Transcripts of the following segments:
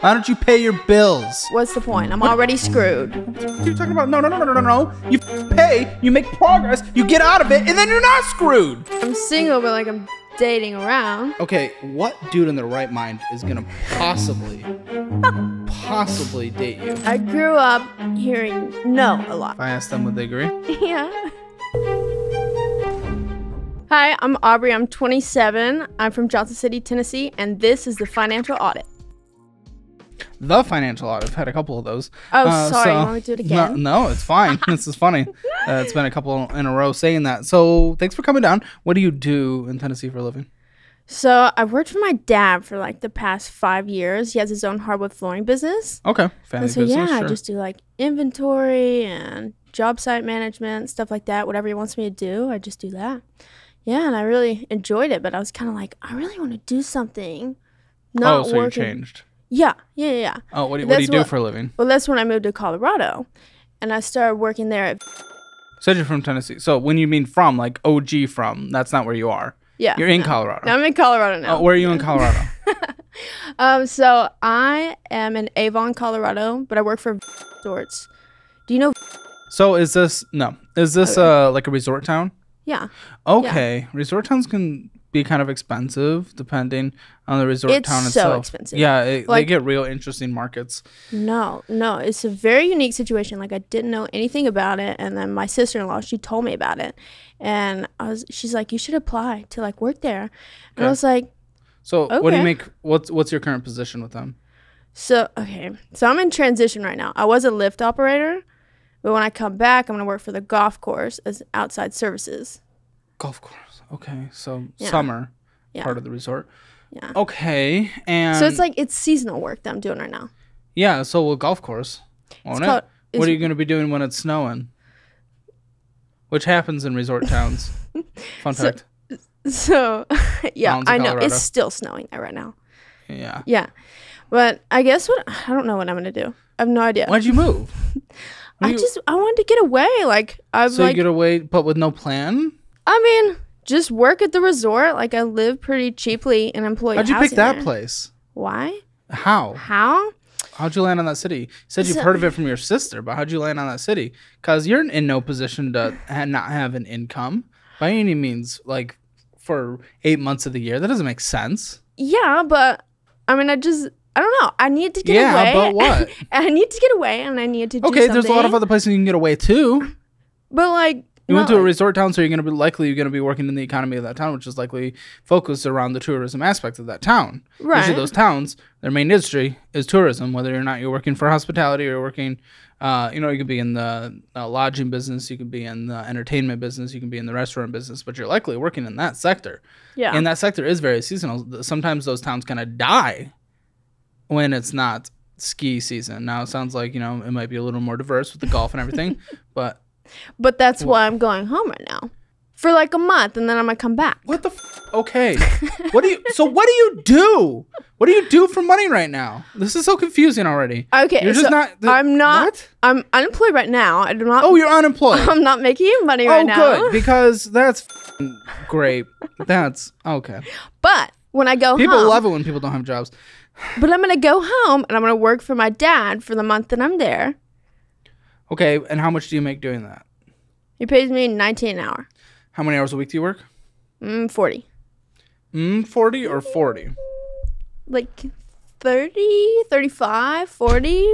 Why don't you pay your bills? What's the point? I'm already screwed. What are you talking about? No. You pay, you make progress, you get out of it, and then you're not screwed. I'm single, but like I'm dating around. Okay, what dude in their right mind is gonna possibly date you? I grew up hearing no a lot. If I ask them, would they agree? Yeah. Hi, I'm Aubrey. I'm 27. I'm from Johnson City, Tennessee, and this is the Financial Audit. The Financial Audit. I've had a couple of those. Oh, sorry. You want me to do it again? No, it's fine. This is funny. It's been a couple in a row saying that. So thanks for coming down. What do you do in Tennessee for a living? So I worked for my dad for like the past 5 years. He has his own hardwood flooring business. Okay. Family and so business, yeah, sure. I just do like inventory and job site management, stuff like that. Whatever he wants me to do, I just do that. Yeah, and I really enjoyed it, but I was kind of like, I really want to do something. Not so working. you changed. Yeah. Oh, what do you do for a living? Well, that's when I moved to Colorado, and I started working there. You said you're from Tennessee. So when you mean from, like OG from, that's not where you are. Yeah. You're in Colorado. I'm in Colorado now. Oh, where are you in Colorado? So I am in Avon, Colorado, but I work for Resorts. Do you know? So is this like a resort town? Yeah. Okay. Yeah. Resort towns can be kind of expensive depending on the resort town It's so itself. expensive. Yeah, they Like- get real interesting markets. No, it's a very unique situation. Like I didn't know anything about it, and then my sister-in-law, she told me about it, and she's like, you should apply to like work there, and Okay. I was like, So what do Okay. you make? What's your current position with them? so I'm in transition right now. I was a lift operator, but when I come back, I'm gonna work for the golf course as outside services. Golf course. Okay, so Yeah. summer Yeah. part of the resort. Yeah. Okay, and So it's seasonal work that I'm doing right now. yeah. So a golf course, won't called- it? What are you going to be doing when it's snowing? Which happens in resort towns. Fun fact. So yeah, Mountains of I know Colorado. it's still snowing there right now. Yeah. Yeah, but I guess I don't know what I'm gonna do. I have no idea. Why'd you move? I wanted to get away. Like So you get away, but with no plan? I mean, just work at the resort. Like I live pretty cheaply in employee How'd you pick housing that there. place? Why? How? How'd you land on that city? You said you've heard of it from your sister, but how'd you land on that city? Because you're in no position to not have an income by any means, like for 8 months of the year. That doesn't make sense. Yeah, but I mean, I don't know. I need to get away. Yeah, but what? I need to get away, and I need to do Okay, something. there's a lot of other places you can get away too. But like, You went not to a like- resort town, so you're going to be working in the economy of that town, which is likely focused around the tourism aspect of that town. Right. Usually those towns, their main industry is tourism, whether or not you're working for hospitality or working, you could be in the lodging business, you could be in the entertainment business, you can be in the restaurant business, but you're likely working in that sector. Yeah. And that sector is very seasonal. Sometimes those towns kind of die when it's not ski season. Now, it sounds like, it might be a little more diverse with the golf and everything, but... But that's why I'm going home right now for like a month, and then I'm gonna come back. What the okay. What do you do? What do you do for money right now? This is so confusing already. Okay, You're just so not I'm not. What? I'm unemployed right now. I do not. Oh, you're unemployed. I'm not making money right now. Good, because that's great. That's okay. But when I go People home, love it when people don't have jobs. But I'm gonna go home and I'm gonna work for my dad for the month that I'm there. Okay, and how much do you make doing that? He pays me $19 an hour. How many hours a week do you work? 40. 40 or 40? Like 30, 35, 40.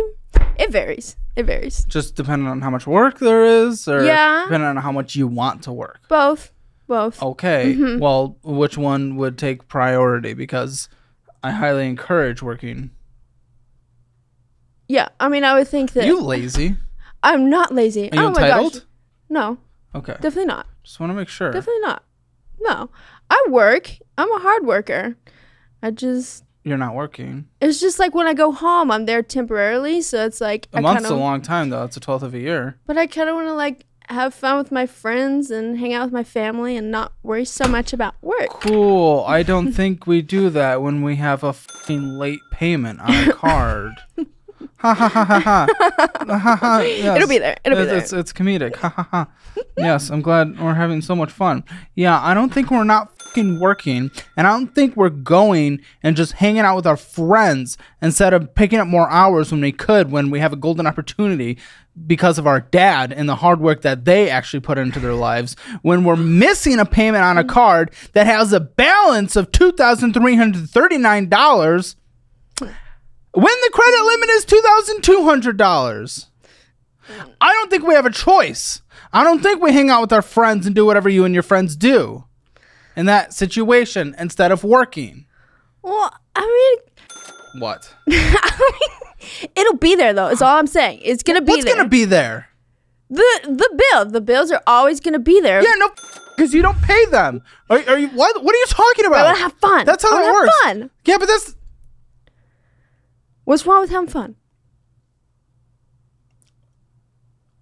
It varies. Just depending on how much work there is, or Yeah. depending on how much you want to work? Both. Okay. Mm-hmm. Well, which one would take priority? Because I highly encourage working. Yeah, I mean, I would think that You lazy? I'm not lazy. Are you oh my entitled? gosh. No, Okay. definitely not. Just want to make sure. Definitely not. No, I work. I'm a hard worker. You're not working. It's just like when I go home, I'm there temporarily. So it's like, A month's a long time, though. It's a 12th of a year. but I kind of want to like have fun with my friends and hang out with my family and not worry so much about work. Cool. I don't think we do that when we have a fucking late payment on a card. Ha ha ha ha ha. Ha ha. Yes. It'll be there. It'll be there. It's comedic. Ha ha ha. Yes, I'm glad we're having so much fun. Yeah, I don't think we're not fucking working, and I don't think we're going and just hanging out with our friends instead of picking up more hours when we could, when we have a golden opportunity because of our dad and the hard work that they actually put into their lives. When we're missing a payment on a card that has a balance of $2,339, when the credit limit is $2,200. I don't think we have a choice. I don't think we hang out with our friends and do whatever you and your friends do in that situation instead of working. Well, I mean... What? It'll be there, though, is all I'm saying. It's going to be there. What's going to be there? The bill. The bills are always going to be there. Yeah, no, because you don't pay them. Are you, what are you talking about? I want to have fun. That's how it works. Fun. Yeah, but that's... What's wrong with having fun?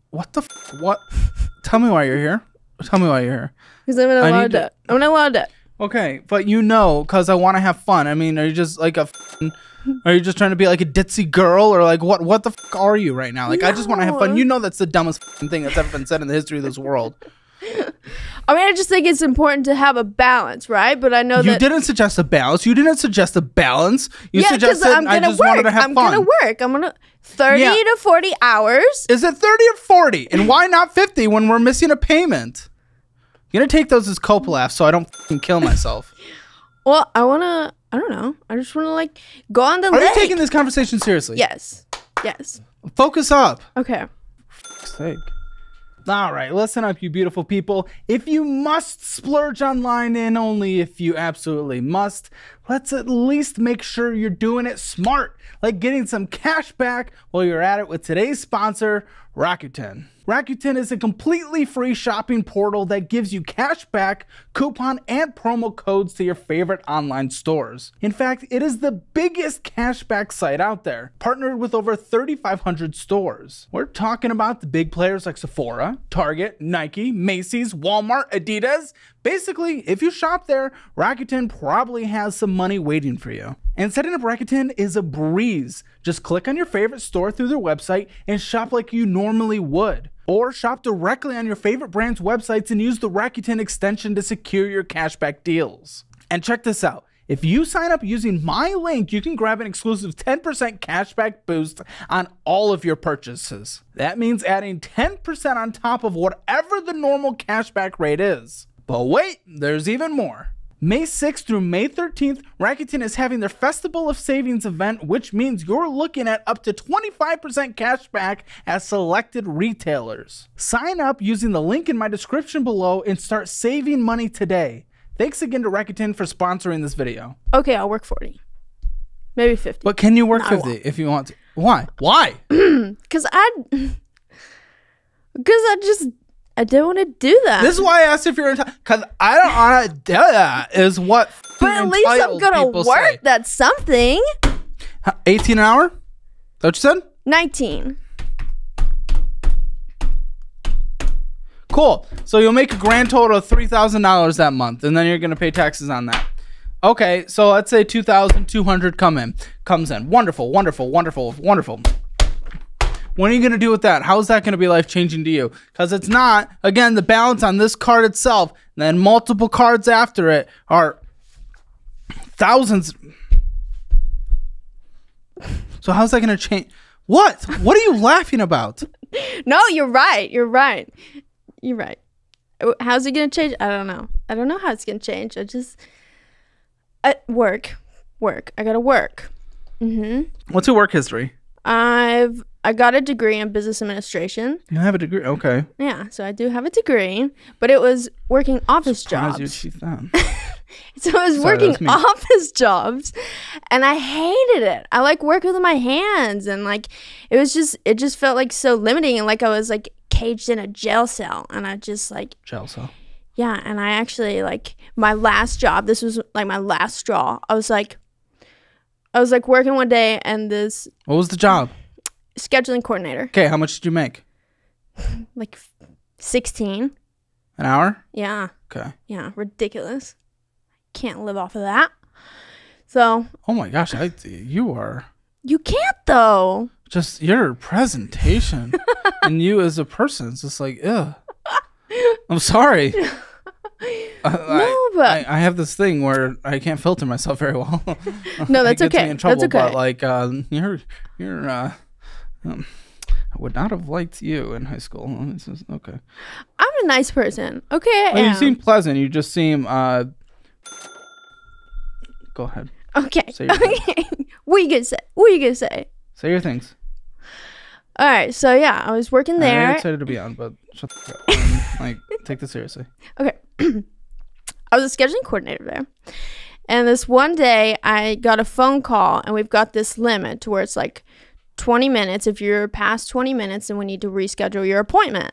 What the what? Tell me why you're here. Tell me why you're here. Because I'm in a lot of debt. I'm in a lot of debt. Okay, but because I want to have fun. I mean, are you just like are you just trying to be like a ditzy girl, or like what the fuck are you right now? Like, no. I just want to have fun. You know that's the dumbest thing that's ever been said in the history of this world. I mean, I just think it's important to have a balance, right? But I know that... You didn't suggest a balance. You didn't suggest a balance. You suggested I just wanted to have fun. I'm going to work. I'm going to... 30 to 40 hours. Is it 30 or 40? And why not 50 when we're missing a payment? I'm going to take those as cope laughs so I don't fucking kill myself. Well, I don't know. I just want to, like, go on the lake. Are you taking this conversation seriously? Yes. Yes. Focus up. Okay. For fuck's sake. All right, listen up, you beautiful people. If you must splurge online, and only if you absolutely must, let's at least make sure you're doing it smart, like getting some cash back while you're at it with today's sponsor, Rakuten. Rakuten is a completely free shopping portal that gives you cash back, coupon, and promo codes to your favorite online stores. In fact, it is the biggest cashback site out there, partnered with over 3,500 stores. We're talking about the big players like Sephora, Target, Nike, Macy's, Walmart, Adidas. Basically, if you shop there, Rakuten probably has some money waiting for you. And setting up Rakuten is a breeze. Just click on your favorite store through their website and shop like you normally would. Or shop directly on your favorite brand's websites and use the Rakuten extension to secure your cashback deals. And check this out. If you sign up using my link, you can grab an exclusive 10% cashback boost on all of your purchases. That means adding 10% on top of whatever the normal cashback rate is. But wait, there's even more. May 6th through May 13th, Rakuten is having their Festival of Savings event, which means you're looking at up to 25% cash back at selected retailers. Sign up using the link in my description below and start saving money today. Thanks again to Rakuten for sponsoring this video. Okay, I'll work 40. Maybe 50. But can you work 50 if you want to? Why? Why? Because I didn't want to do that. This is why I asked if you're entitled. Because I don't want to do that, is what but at least I'm going to work. Say. That's something. 18 an hour? Is that what you said? 19. Cool. So you'll make a grand total of $3,000 that month, and then you're going to pay taxes on that. Okay, so let's say $2,200 comes in. Wonderful, wonderful, wonderful, wonderful. What are you going to do with that? How is that going to be life-changing to you? Because it's not. Again, the balance on this card itself, and then multiple cards after it are thousands. So how's that going to change? What? What are you laughing about? No, you're right. You're right. You're right. How's it going to change? I don't know. I don't know how it's going to change. Work. I got to work. What's your work history? I got a degree in business administration. You have a degree? Okay. Yeah, so I do have a degree, but it was working office jobs. You achieved that. So I was working office jobs, and I hated it. I like working with my hands, and like it just felt like so limiting, and like I was like caged in a jail cell, and I just like jail cell. Yeah, and I actually like my last job. This was like my last straw. I was like working one day, and this. What was the job? Scheduling coordinator. Okay, how much did you make? Like 16. An hour? Yeah. Okay. Yeah, ridiculous. Can't live off of that. So. Oh my gosh, you are. You can't though. just your presentation and you as a person, it's just like, ugh. I'm sorry. But I have this thing where I can't filter myself very well. No, that's it gets okay. me in trouble, That's okay. But like, I would not have liked you in high school. It's just, okay. I'm a nice person. Okay, I am. You seem pleasant. You just seem. Go ahead. Okay. Say your Okay. What are you gonna say? What are you gonna say? Say your things. All right. So yeah, I was working there. I'm excited to be on, but shut the fuck up. Like, take this seriously. Okay. I was a scheduling coordinator there. And this one day I got a phone call, and we've got this limit to where it's like 20 minutes. If you're past 20 minutes, then we need to reschedule your appointment.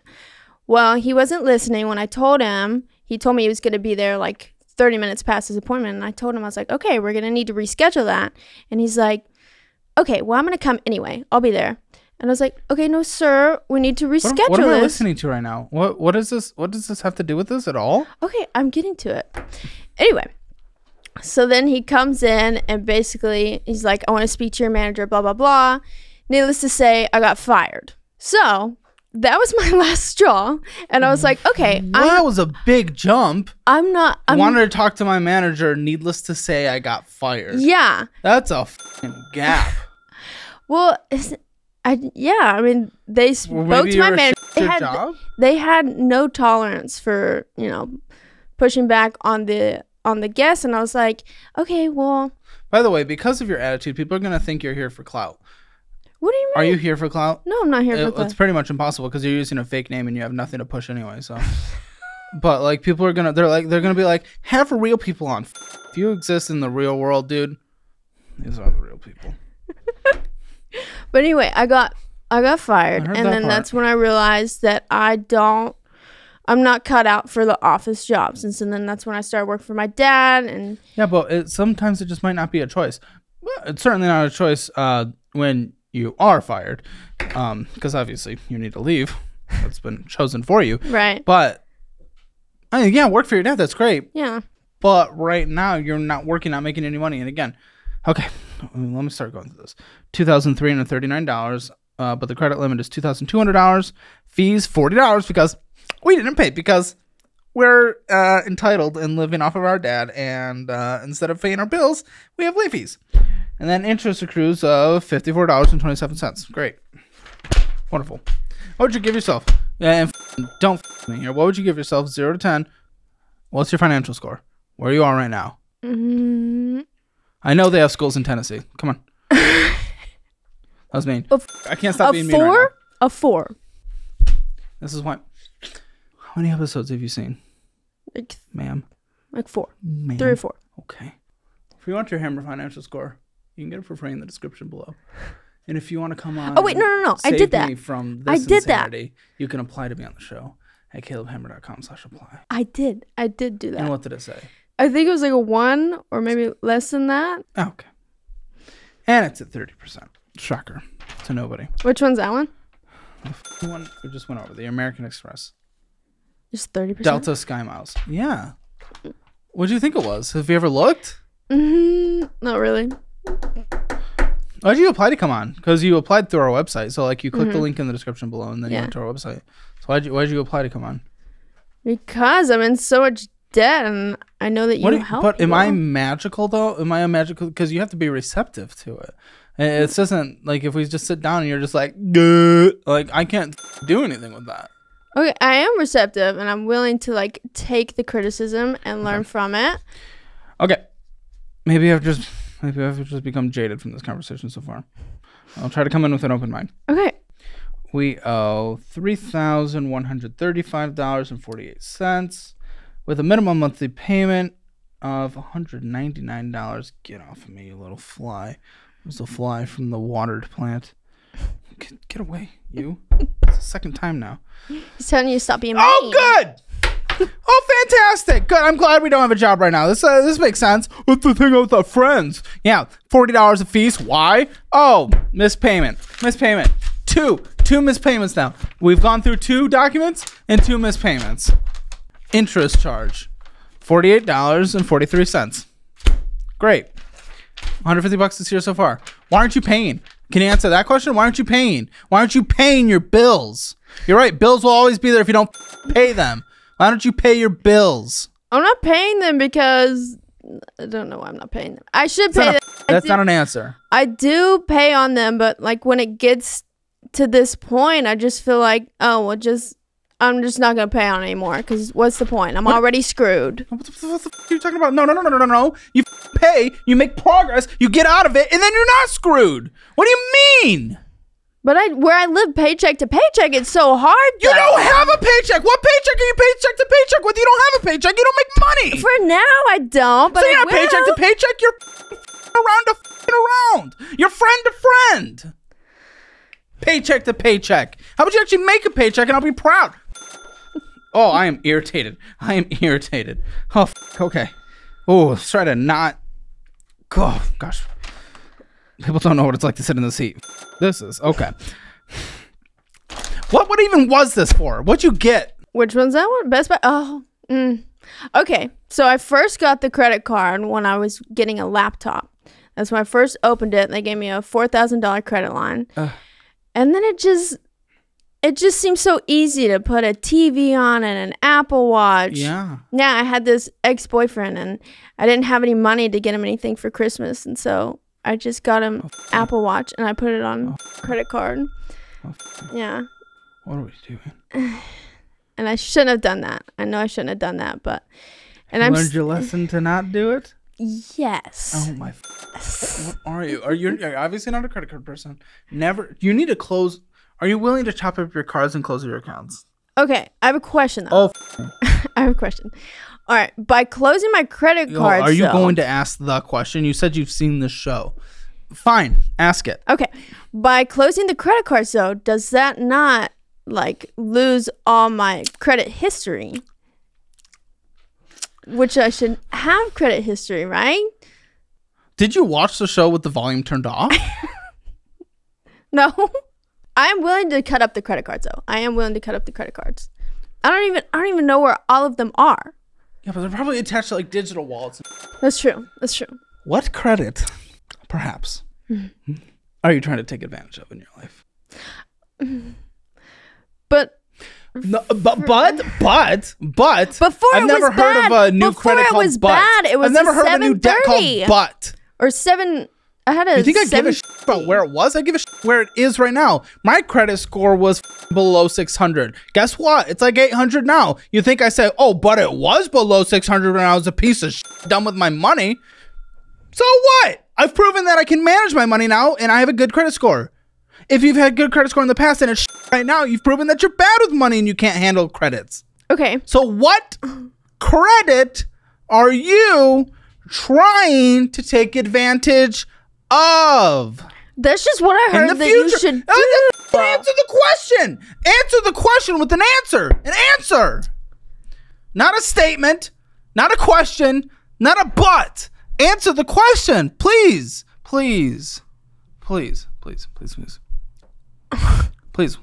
Well, he wasn't listening when I told him. He told me he was going to be there like 30 minutes past his appointment. And I told him, I was like, okay, we're going to need to reschedule that. And he's like, okay, well, I'm going to come anyway. I'll be there. And I was like, okay, no, sir, we need to reschedule What am I this. listening to right now? What is this? What does this have to do with this at all? Okay, I'm getting to it. Anyway, so then he comes in and basically he's like, I want to speak to your manager, blah, blah, blah. Needless to say, I got fired. So that was my last straw. And I was like, okay. That was a big jump. I wanted to talk to my manager. Needless to say, I got fired. Yeah. That's a fucking gap. Well, I mean, they spoke to my manager. They had no tolerance for, pushing back on the guests. And I was like, okay, well. By the way, because of your attitude, people are going to think you're here for clout. What do you mean? Are you here for clout? No, I'm not here for clout. It's pretty much impossible because you're using a fake name and you have nothing to push anyway. So, but like people are they're gonna be like, have real people on. If you exist in the real world, dude, these are the real people. But anyway, I got fired, and then that's when I realized that I'm not cut out for the office jobs, and so then that's when I started working for my dad. And yeah, but sometimes it just might not be a choice. Well, it's certainly not a choice when you are fired, because obviously you need to leave. That's been chosen for you, right? But work for your dad. That's great. Yeah. But right now you're not working, not making any money. And again, okay, let me start going through this. $2,339, but the credit limit is $2,200. Fees $40 because we didn't pay because we're entitled and living off of our dad, and instead of paying our bills, we have late fees. And then interest accrues of $54.27. Great. Wonderful. What would you give yourself? And don't me here. What would you give yourself? 0 to 10. What's your financial score? Where you are right now? Mm-hmm. I know they have schools in Tennessee. Come on. That was mean. I can't stop being mean right now. A 4. This is why. How many episodes have you seen? Like, ma'am. Like 4. Ma'am. 3 or 4. Okay. If you want your Hammer financial score, you can get it for free in the description below. And if you want to come on, oh wait, no, I did that. From this insanity, you can apply to be on the show at calebhammer.com/apply. I did do that. And what did it say? I think it was like a 1 or maybe less than that. Oh, okay. And it's at 30%. Shocker to nobody. Which one's that one? The one we just went over, the American Express. Just 30%. Delta Sky Miles. Yeah. What do you think it was? Have you ever looked? Not really. Why did you apply to come on? Because you applied through our website. So like you click the link in the description below and then you went to our website. So why'd you apply to come on? Because I'm in so much debt and I know that you help. But am I magical though? Am I a magical? Because you have to be receptive to it. It doesn't like if we just sit down and you're just like, duh, like I can't do anything with that. Okay, I am receptive and I'm willing to like take the criticism and learn from it. Okay. Maybe I've just become jaded from this conversation so far. I'll try to come in with an open mind. Okay. We owe $3,135.48 with a minimum monthly payment of $199. Get off of me, you little fly. There's a fly from the watered plant. Get away, you. It's the second time now. He's telling you to stop being mean. Oh, good. Oh, fantastic. Good. I'm glad we don't have a job right now. This makes sense. What's the thing with our friends? Yeah, $40 a fees. Why? Oh, mispayment. Two mispayments now. We've gone through 2 documents and 2 mispayments. Interest charge, $48.43. Great. $150 this year so far. Why aren't you paying? Can you answer that question? Why aren't you paying? Why aren't you paying your bills? You're right. Bills will always be there if you don't pay them. Why don't you pay your bills? I'm not paying them because I don't know why I'm not paying them. I should pay them. That's not an answer. I do pay on them, but like when it gets to this point, I just feel like, oh, well, I'm just not going to pay on anymore because what's the point? I'm already screwed. What the f are you talking about? No. You pay, you make progress, you get out of it, and then you're not screwed. What do you mean? But where I live paycheck to paycheck, it's so hard. You don't have a paycheck. What paycheck are you paycheck to paycheck with? You don't have a paycheck. You don't make money. For now, I don't. But so you're not paycheck to paycheck. You're around to around. You're friend to friend. Paycheck to paycheck. How about you actually make a paycheck and I'll be proud? Oh, I am irritated. Oh, okay. Oh, let's try to not. Oh, gosh. People don't know what it's like to sit in the seat. This is okay. What even was this for? What'd you get? Which one's that one? Best Buy. Oh, okay. So I first got the credit card when I was getting a laptop. That's when I first opened it. They gave me a $4,000 credit line, and then it just seems so easy to put a TV on and an Apple Watch. Yeah. Yeah, I had this ex-boyfriend, and I didn't have any money to get him anything for Christmas, and so I just got him Apple Watch, and I put it on credit card. Yeah. What are we doing? And I shouldn't have done that. I know I shouldn't have done that, but... And you learned your lesson to not do it? Yes. Oh, my... What are you? You're obviously not a credit card person. Never... You need to close... Are you willing to chop up your cards and close your accounts? Okay, I have a question, though. I have a question. All right, by closing my credit cards, are you going to ask the question? You said you've seen this show. Fine, ask it. Okay, by closing the credit cards, though, does that not like lose all my credit history? Which I should have credit history, right? Did you watch the show with the volume turned off? No. I'm willing to cut up the credit cards, though. I am willing to cut up the credit cards. I don't even know where all of them are. Yeah, but they're probably attached to like digital wallets. That's true. What credit, perhaps, are you trying to take advantage of in your life? But before I've never heard of a new credit called But. It was I've never heard of a new debt called But. Or 7. I had a. You think I give a shit about where it was? I give a shit where it is right now. My credit score was below 600. Guess what? It's like 800 now. You think I say, oh, but it was below 600 when I was a piece of shit done with my money. So what? I've proven that I can manage my money now, and I have a good credit score. If you've had good credit score in the past and it's shit right now, you've proven that you're bad with money and you can't handle credits. Okay. So what credit are you trying to take advantage of? That's just what I heard that you should do. Answer the question. Answer the question with an answer. An answer. Not a statement. Not a question. Not a but. Answer the question. Please. Please. Please. Please. Please. Please. Please.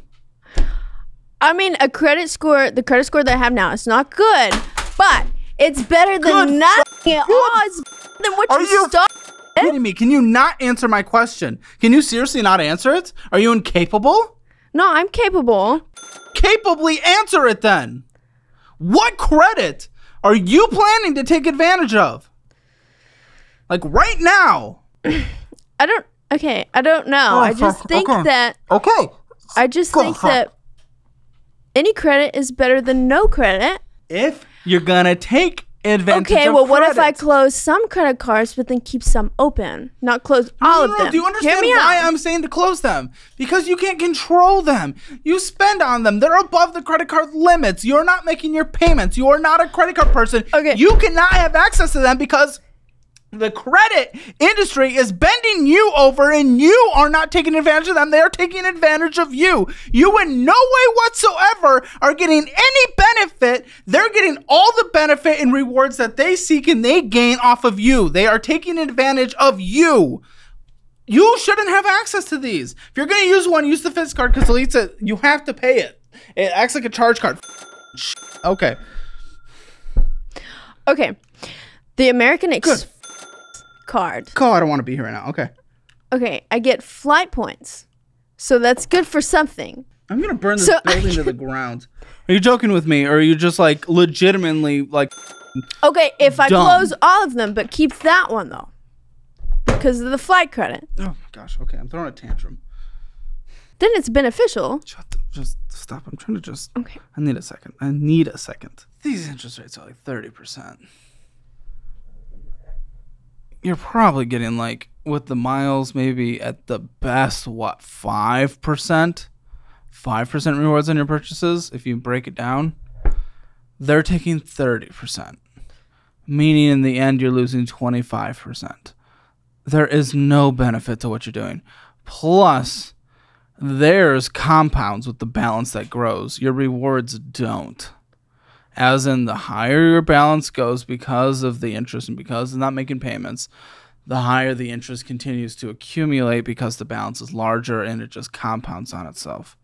I mean, the credit score that I have now, it's not good, but it's better than nothing at all. It's better than what you started. Kidding me? Can you not answer my question? Can you seriously not answer it? Are you incapable? No, I'm capable. Capably answer it then. What credit are you planning to take advantage of? Like right now. I don't know. I just think that any credit is better than no credit. If you're gonna take advantage of well, what credit. if I close some credit cards but then keep some open? Not close all of them. Do you understand why I'm saying to close them? Because you can't control them. You spend on them. They're above the credit card limits. You're not making your payments. You are not a credit card person. Okay. You cannot have access to them because the credit industry is bending you over and you are not taking advantage of them. They are taking advantage of you. You in no way whatsoever are getting any benefit. They're getting all the benefit and rewards that they seek and they gain off of you. They are taking advantage of you. You shouldn't have access to these. If you're going to use one, use the Fizz card because you have to pay it. It acts like a charge card. Okay. Okay. The American Express card. Oh, I don't want to be here right now. Okay. Okay, I get flight points. So that's good for something. I'm going to burn this building to the ground. Are you joking with me? Or are you just like legitimately like okay, if I dumb? close all of them, but keep that one though. Because of the flight credit. Oh my gosh. Okay, I'm throwing a tantrum. Then it's beneficial. Just stop. I'm trying to just. Okay. I need a second. These interest rates are like 30%. You're probably getting like with the miles maybe at the best 5%? 5% rewards on your purchases if you break it down. They're taking 30%. Meaning in the end you're losing 25%. There is no benefit to what you're doing. Plus, there's compounds with the balance that grows. Your rewards don't. As in, the higher your balance goes because of the interest and because of not making payments, the higher the interest continues to accumulate because the balance is larger and it just compounds on itself.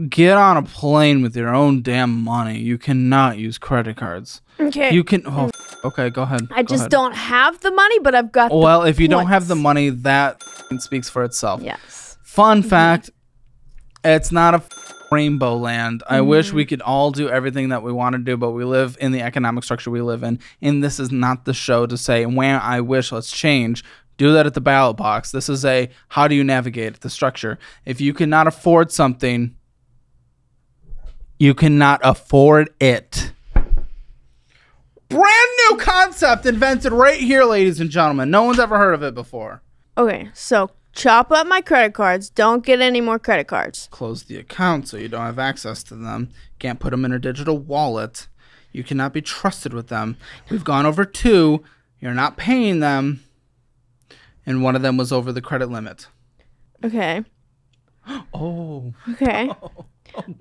Get on a plane with your own damn money. You cannot use credit cards. Okay. You can. Oh, okay, go ahead. I just don't have the money, but I've got Well, if you points. don't have the money, that speaks for itself. Yes. Fun fact, it's not a rainbow land. I wish we could all do everything that we want to do, but we live in the economic structure we live in. And this is not the show to say, when I wish, let's change. Do that at the ballot box. This is a, how do you navigate the structure? If you cannot afford something, you cannot afford it. Brand new concept invented right here, ladies and gentlemen. No one's ever heard of it before. Okay, so chop up my credit cards. Don't get any more credit cards. Close the account so you don't have access to them. Can't put them in a digital wallet. You cannot be trusted with them. We've gone over 2. You're not paying them. And one of them was over the credit limit. Okay. Oh. Okay. Oh,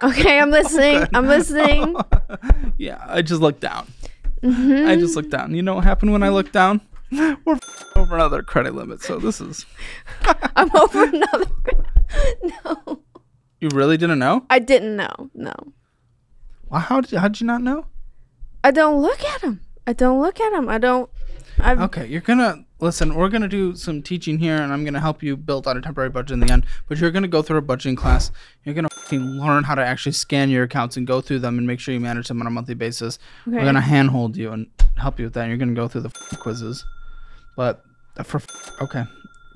okay, I'm listening. I'm listening. Yeah, I just looked down. I just looked down. You know what happened when I looked down? We're over another credit limit, so this is... I'm over another... No. You really didn't know? I didn't know. No. Well, how'd you not know? I don't look at them. I don't... Okay, you're gonna... Listen, we're gonna do some teaching here, and I'm gonna help you build out a temporary budget in the end, but you're gonna go through a budgeting class. You're gonna learn how to actually scan your accounts and go through them and make sure you manage them on a monthly basis. Okay. We're gonna handhold you and help you with that, and you're gonna go through the quizzes. But okay,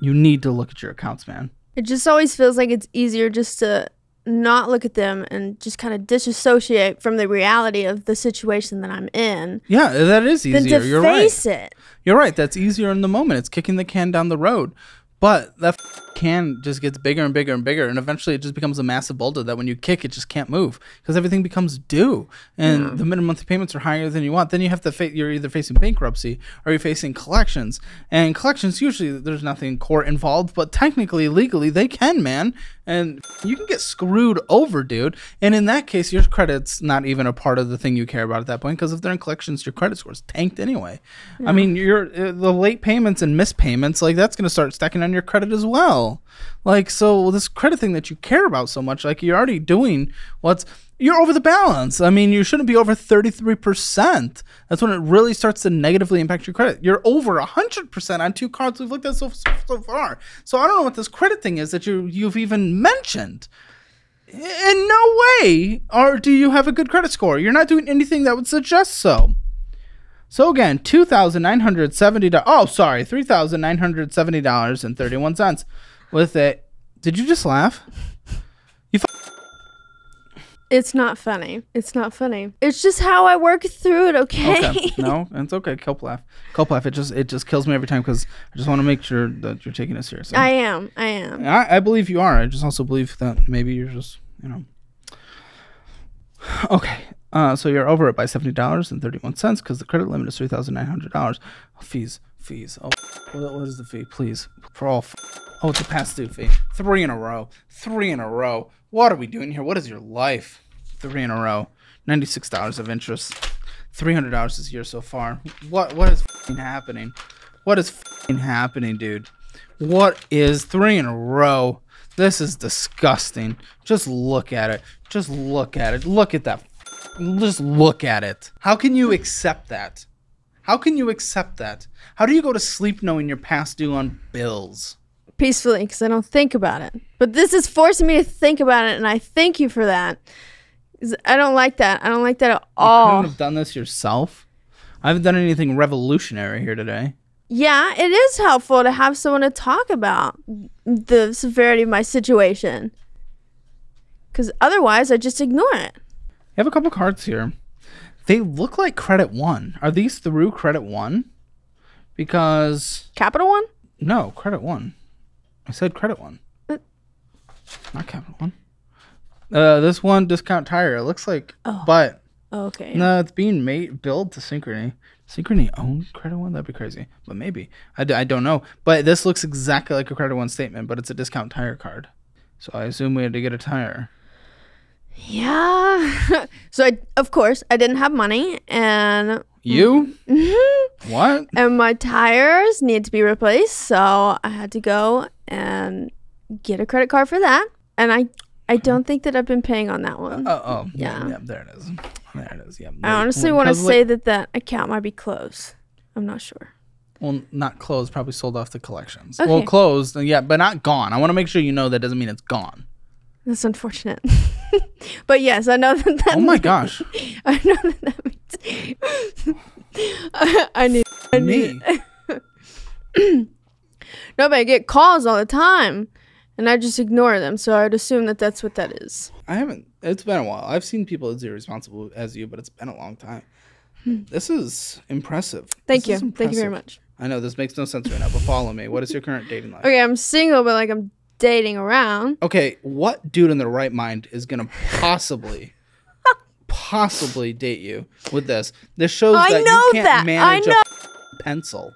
you need to look at your accounts, man. It just always feels like it's easier just to not look at them and just kind of disassociate from the reality of the situation that I'm in. Yeah, that is easier. You're right. Face it. You're right. That's easier in the moment. It's kicking the can down the road. But that can just gets bigger and bigger and bigger, and eventually it just becomes a massive boulder that when you kick, it just can't move because everything becomes due, and the minimum monthly payments are higher than you want. Then you have to you're either facing bankruptcy or you're facing collections. And collections, usually there's nothing court involved, but technically, legally, they can, man. And you can get screwed over, dude. And in that case, your credit's not even a part of the thing you care about at that point, because if they're in collections, your credit score's tanked anyway. I mean, the late payments and missed payments, like that's going to start stacking on your credit as well. Like, so this credit thing that you care about so much, like you're already doing you're over the balance. I mean, you shouldn't be over 33%. That's when it really starts to negatively impact your credit. You're over 100% on 2 cards we've looked at so far. So I don't know what this credit thing is that you've even mentioned. In no way do you have a good credit score. You're not doing anything that would suggest so. So again, $2,970. Oh, sorry, $3,970.31 with it. Did you just laugh? It's not funny. It's not funny. It's just how I work through it, okay? No, it's okay. Cope laugh. It just kills me every time because I just want to make sure that you're taking it seriously. I am. I believe you are. I just also believe that maybe you're just, Okay. So you're over it by $70.31 because the credit limit is $3,900. Oh, fees. Oh, what is the fee? Please. For all. Oh, it's a past due fee. 3 in a row. What are we doing here? What is your life? 3 in a row. $96 of interest. $300 this year so far. What is happening? What is happening, dude? What is 3 in a row? This is disgusting. Just look at it. Look at that. Just look at it. How can you accept that? How do you go to sleep knowing you're past due on bills? peacefully because I don't think about it. But this is forcing me to think about it, and I thank you for that. 'Cause I don't like that. I don't like that at all. You couldn't have done this yourself. I haven't done anything revolutionary here today. Yeah, it is helpful to have someone to talk about the severity of my situation. Because otherwise, I just ignore it. You have a couple cards here. They look like Credit One. Are these through Credit One? Because... Capital One? No, Credit One. I said Credit One. Not Capital One. This one, Discount Tire. It looks like... Oh. But... Okay. No, it's being billed to Synchrony. Synchrony owned Credit One? That'd be crazy. But maybe. I don't know. But this looks exactly like a Credit One statement, but it's a Discount Tire card. So I assume we had to get a tire. Yeah. So, of course, I didn't have money. And... You? Mm-hmm. What? And my tires need to be replaced. So I had to go and get a credit card for that. And I don't think that I've been paying on that one. Yeah, there it is. There it is. Yeah. I honestly want to say that account might be closed. I'm not sure. Well, not closed. Probably sold off the collections. Okay. Well, closed. Yeah, but not gone. I want to make sure you know that doesn't mean it's gone. That's unfortunate. But yes, I know that. Oh my gosh. I know that means. I need it. No, but I get calls all the time. And I just ignore them, so I'd assume that that's what that is. I haven't. It's been a while. I've seen people as irresponsible as you, but it's been a long time. This is impressive. Thank you. Thank you very much. I know this makes no sense right now, but follow me. What is your current dating life? Okay, I'm single, but like I'm dating around. Okay, what dude in their right mind is gonna possibly date you with this? This shows that you can't manage a pencil.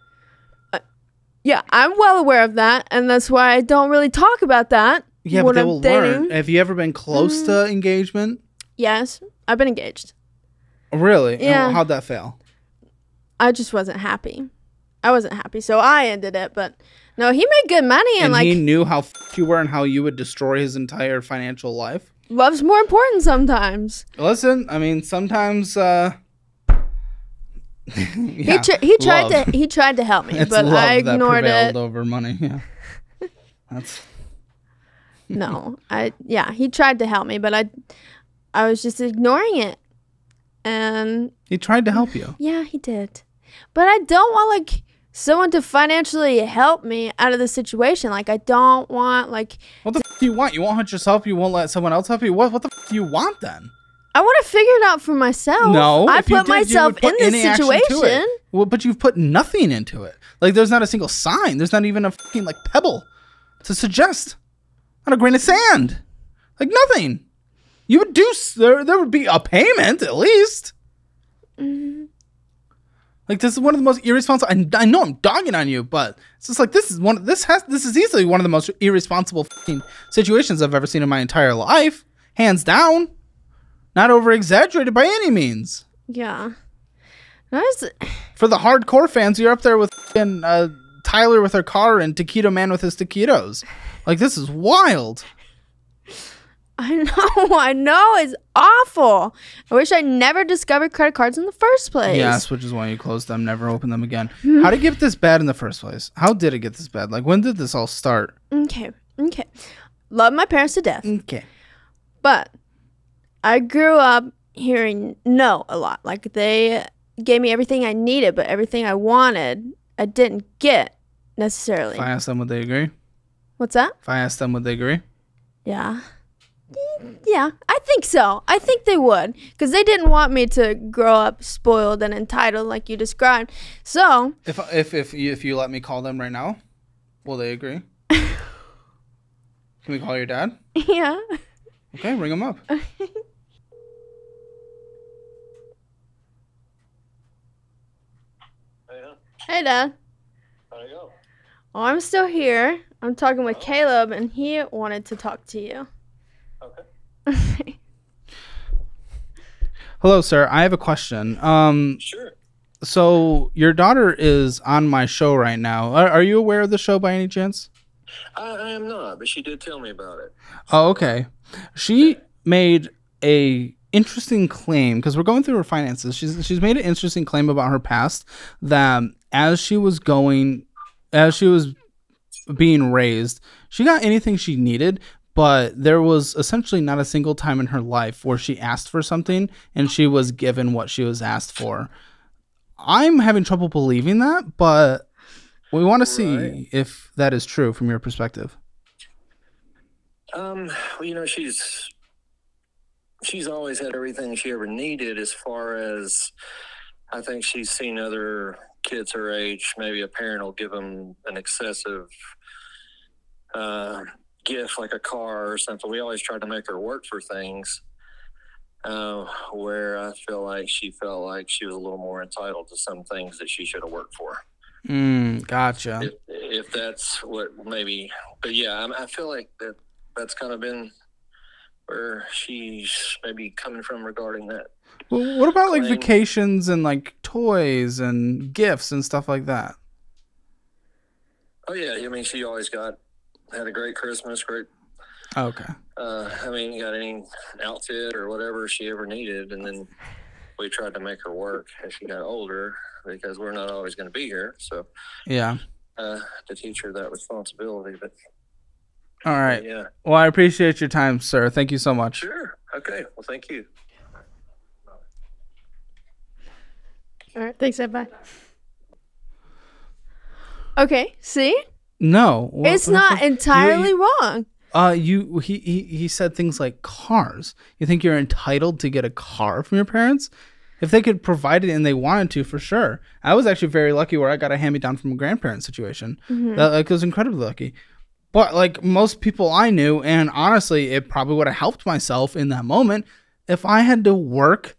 Yeah, I'm well aware of that, and that's why I don't really talk about that. Yeah, but they will learn. Have you ever been close to engagement? Yes, I've been engaged. Really? Yeah. And how'd that fail? I just wasn't happy. I wasn't happy, so I ended it. But no, he made good money, and like he knew how you were and how you would destroy his entire financial life. Love's more important sometimes. Listen, I mean, sometimes. Yeah, he tried to help me, it's but love I ignored that it. Over money. Yeah. That's no. He tried to help me, but I was just ignoring it. And he tried to help you. Yeah, he did. But I don't want like someone to financially help me out of the situation. Like I don't want like what the do you want? You won't hunt yourself, you won't let someone else help you? What the do you want then? I want to figure it out for myself. No, I put myself in this situation. Well, but you've put nothing into it. Like, there's not a single sign. There's not even a fucking like pebble to suggest. Not a grain of sand. Like nothing. You would do. There would be a payment at least. Mm-hmm. Like this is one of the most irresponsible. I know I'm dogging on you, but it's just like this is easily one of the most irresponsible fucking situations I've ever seen in my entire life, hands down. Not over-exaggerated by any means. Yeah. For the hardcore fans, you're up there with Tyler with her car and Taquito Man with his taquitos. Like, this is wild. I know. It's awful. I wish I never discovered credit cards in the first place. Yes, which is why you closed them, never opened them again. How did it get this bad in the first place? How did it get this bad? Like, when did this all start? Okay. Love my parents to death. Okay. But I grew up hearing no a lot. Like they gave me everything I needed, but everything I wanted, I didn't get necessarily. If I asked them, would they agree? What's that? If I asked them, would they agree? Yeah. Yeah, I think so. I think they would. Because they didn't want me to grow up spoiled and entitled like you described. So. If you let me call them right now, will they agree? Can we call your dad? Yeah. Okay, ring him up. Hey, Dad. How'd it go? Oh, I'm still here. I'm talking with Caleb, and he wanted to talk to you. Okay. Hello, sir. I have a question. Sure. So your daughter is on my show right now. Are you aware of the show by any chance? I am not, but she did tell me about it. Oh, okay. She made a interesting claim because we're going through her finances. She's made an interesting claim about her past that as she was being raised, she got anything she needed, but there was essentially not a single time in her life where she asked for something and she was given what she was asked for. I'm having trouble believing that, but we want to see if that is true from your perspective. Well, she's always had everything she ever needed. As far as, I think she's seen other kids her age, maybe a parent will give them an excessive gift like a car or something. We always tried to make her work for things, where I feel like she felt like she was a little more entitled to some things that she should have worked for. Gotcha. If that's what maybe, but yeah, I feel like that's kind of been where she's maybe coming from regarding that. Well, what about like vacations and like toys and gifts and stuff like that? Oh yeah, I mean, she always had a great Christmas, great. Okay. I mean, got any outfit or whatever she ever needed, and then we tried to make her work as she got older because we're not always going to be here. So yeah, to teach her that responsibility. But all right. Yeah. Well, I appreciate your time, sir. Thank you so much. Sure. Okay. Well, thank you. All right. Thanks, Ed. Bye. Okay. See? No. It's not entirely wrong. He said things like cars. You think you're entitled to get a car from your parents? If they could provide it and they wanted to, for sure. I was actually very lucky where I got a hand-me-down from a grandparent situation. That was incredibly lucky. But like most people I knew, and honestly, it probably would have helped myself in that moment if I had to work,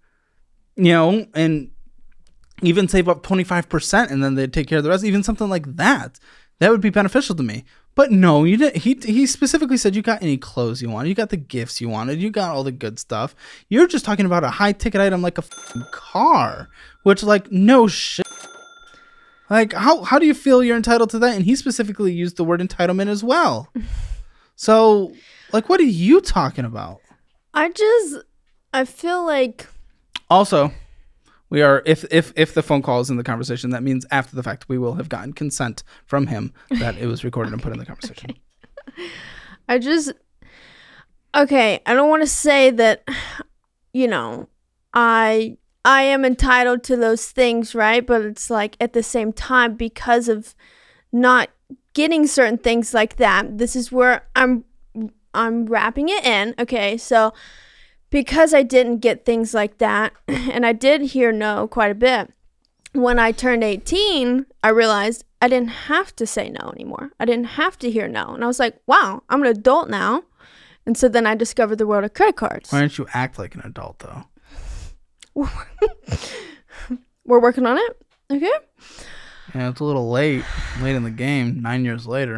and even save up 25% and then they'd take care of the rest, even something like that. That would be beneficial to me. But no, you didn't. He specifically said you got any clothes you wanted, you got the gifts you wanted, you got all the good stuff. You're just talking about a high ticket item like a car, which like no shit. Like how do you feel you're entitled to that? And he specifically used the word entitlement as well. So like, what are you talking about? I feel like. Also, we are if the phone call is in the conversation, that means after the fact we will have gotten consent from him that it was recorded and put in the conversation. Okay. I don't want to say that, I am entitled to those things, right? But it's like at the same time, because of not getting certain things like that, this is where I'm wrapping it in. Okay, so because I didn't get things like that, and I did hear no quite a bit, when I turned 18, I realized I didn't have to say no anymore. I didn't have to hear no. And I was like, wow, I'm an adult now. And so then I discovered the world of credit cards. Why don't you act like an adult, though? We're working on it. Okay. Yeah, it's a little late in the game, 9 years later.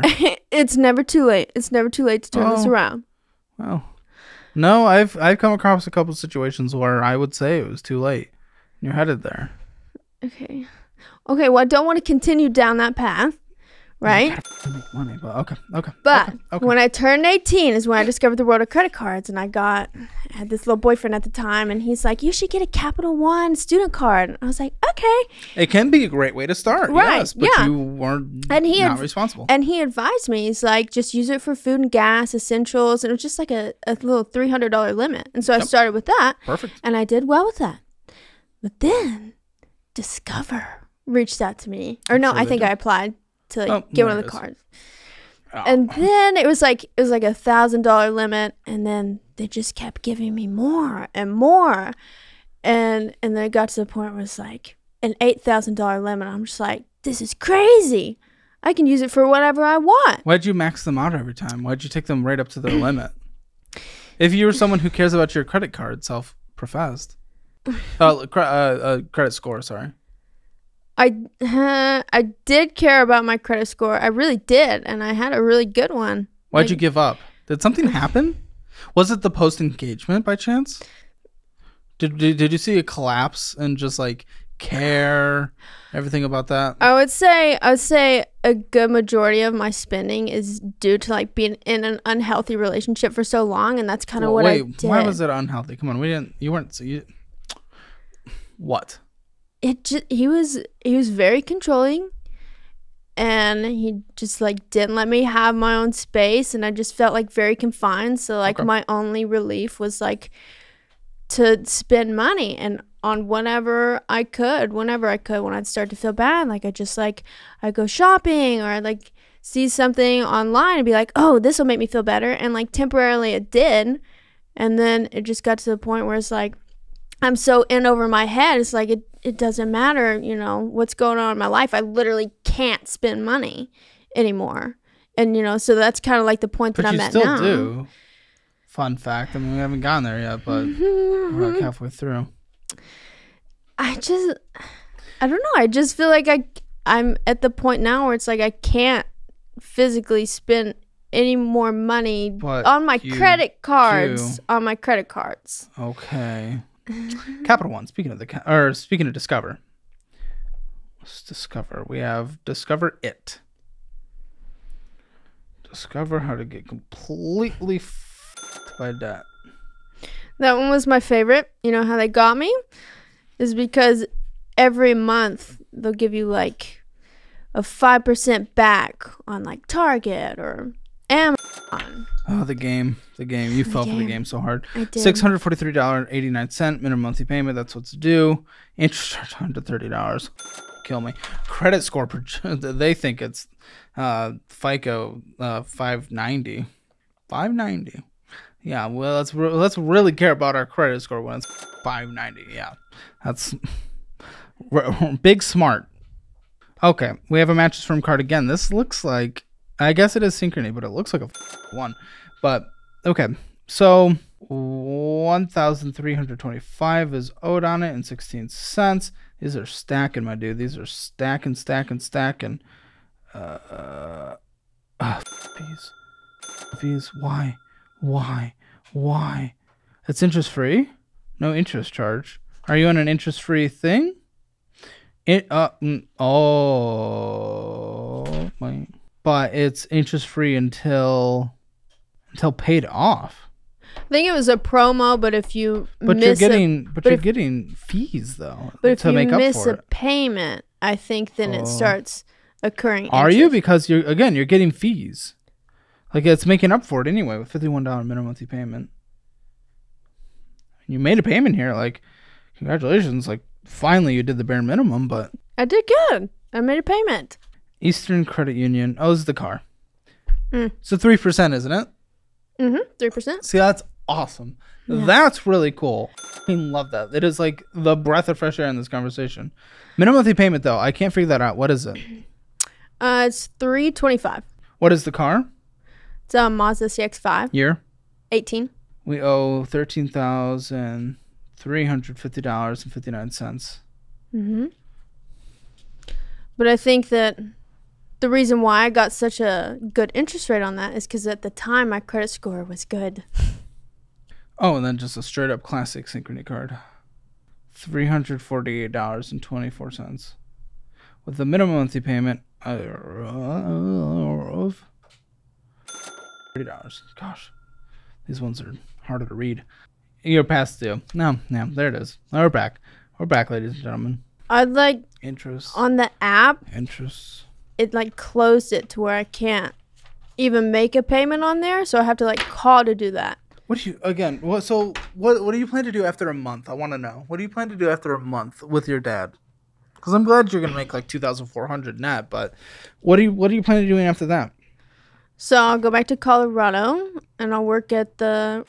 It's never too late. It's never too late to turn this around. Well, no, I've come across a couple of situations where I would say it was too late. You're headed there. Okay. Well, I don't want to continue down that path, right? You gotta make money, but okay. But when I turned 18 is when I discovered the world of credit cards, and I had this little boyfriend at the time, and he's like, you should get a Capital One student card. And I was like, okay. It can be a great way to start, right? Yes, but you weren't not responsible. And he advised me, he's like, just use it for food and gas, essentials, and it was just like a little $300 limit. And so I started with that. Perfect. And I did well with that. But then Discover reached out to me. Or no, I think I applied to get one of the cards. Oh. And then it was like a $1,000 limit, and then they just kept giving me more and more, and then it got to the point where it's like an $8,000 limit. I'm just like, this is crazy. I can use it for whatever I want. Why'd you max them out every time? Why'd you take them right up to their limit? If you were someone who cares about your credit card, self-professed, credit score, sorry. I did care about my credit score. I really did, and I had a really good one. Why'd you give up? Did something happen? Was it the post-engagement by chance? Did you see a collapse and just like care everything about that? I would say a good majority of my spending is due to like being in an unhealthy relationship for so long, and that's kind of what I did. Why was it unhealthy? Come on, what? He was very controlling, and he just like didn't let me have my own space, and I just felt like very confined. So like my only relief was like to spend money and on whenever I could when I'd start to feel bad. Like I'd go shopping, or I'd like see something online and be like, oh, this will make me feel better, and like temporarily it did, and then it just got to the point where it's like I'm so in over my head. It's like it doesn't matter, you know, what's going on in my life. I literally can't spend money anymore. And, you know, so that's kind of like the point that I'm at now. But you still do. Fun fact. I mean, we haven't gotten there yet, but we're like halfway through. I don't know. I just feel like I'm at the point now where it's like I can't physically spend any more money on my credit cards. On my credit cards. Okay. Capital One. Speaking of Discover. Let's discover. We have Discover It. Discover how to get completely f***ed by debt. That one was my favorite. You know how they got me? Is because every month they'll give you like a 5% back on like Target or Amazon. Oh, the game. You fell for the game so hard. I did. $643.89 minimum monthly payment. That's what's due. Interest charge $130. Kill me. Credit score. They think it's FICO 590. 590. Yeah. Well, let's really care about our credit score when it's 590. Yeah. That's big smart. Okay. We have a Mattress Firm card again. This looks like, I guess it is Synchrony, but it looks like a one. But okay, so $1,325 is owed on it and 16 cents. These are stacking, my dude. These are stacking. Fees. Why? It's interest free. No interest charge. Are you on an interest free thing? But it's interest free until paid off. I think it was a promo, but if you you're getting fees though. But if you miss a payment, I think then it starts occurring. Are you? Because you're getting fees. Like it's making up for it anyway with $51 minimum monthly payment. You made a payment here, like congratulations, like finally you did the bare minimum, but I did good. I made a payment. Eastern Credit Union. Oh, this is the car. So 3%, isn't it? 3%. See, that's awesome. Yeah. That's really cool. I love that. It is like the breath of fresh air in this conversation. Minimum monthly payment, though, I can't figure that out. What is it? It's $325. What is the car? It's a Mazda CX-5. Year? 18. We owe $13,350.59. But I think that the reason why I got such a good interest rate on that is because at the time my credit score was good. Oh, and then just a straight up classic Synchrony card. $348.24. With the minimum monthly payment of $30. Gosh, these ones are harder to read. You're past due. No, there it is. We're back, ladies and gentlemen. I'd like interest on the app. Interest. It like closed it to where I can't even make a payment on there, so I have to like call to do that. What do you plan to do after a month? I want to know. What do you plan to do after a month with your dad? Because I'm glad you're gonna make like $2,400 net, but what do you plan to doing after that? So I'll go back to Colorado and I'll work at the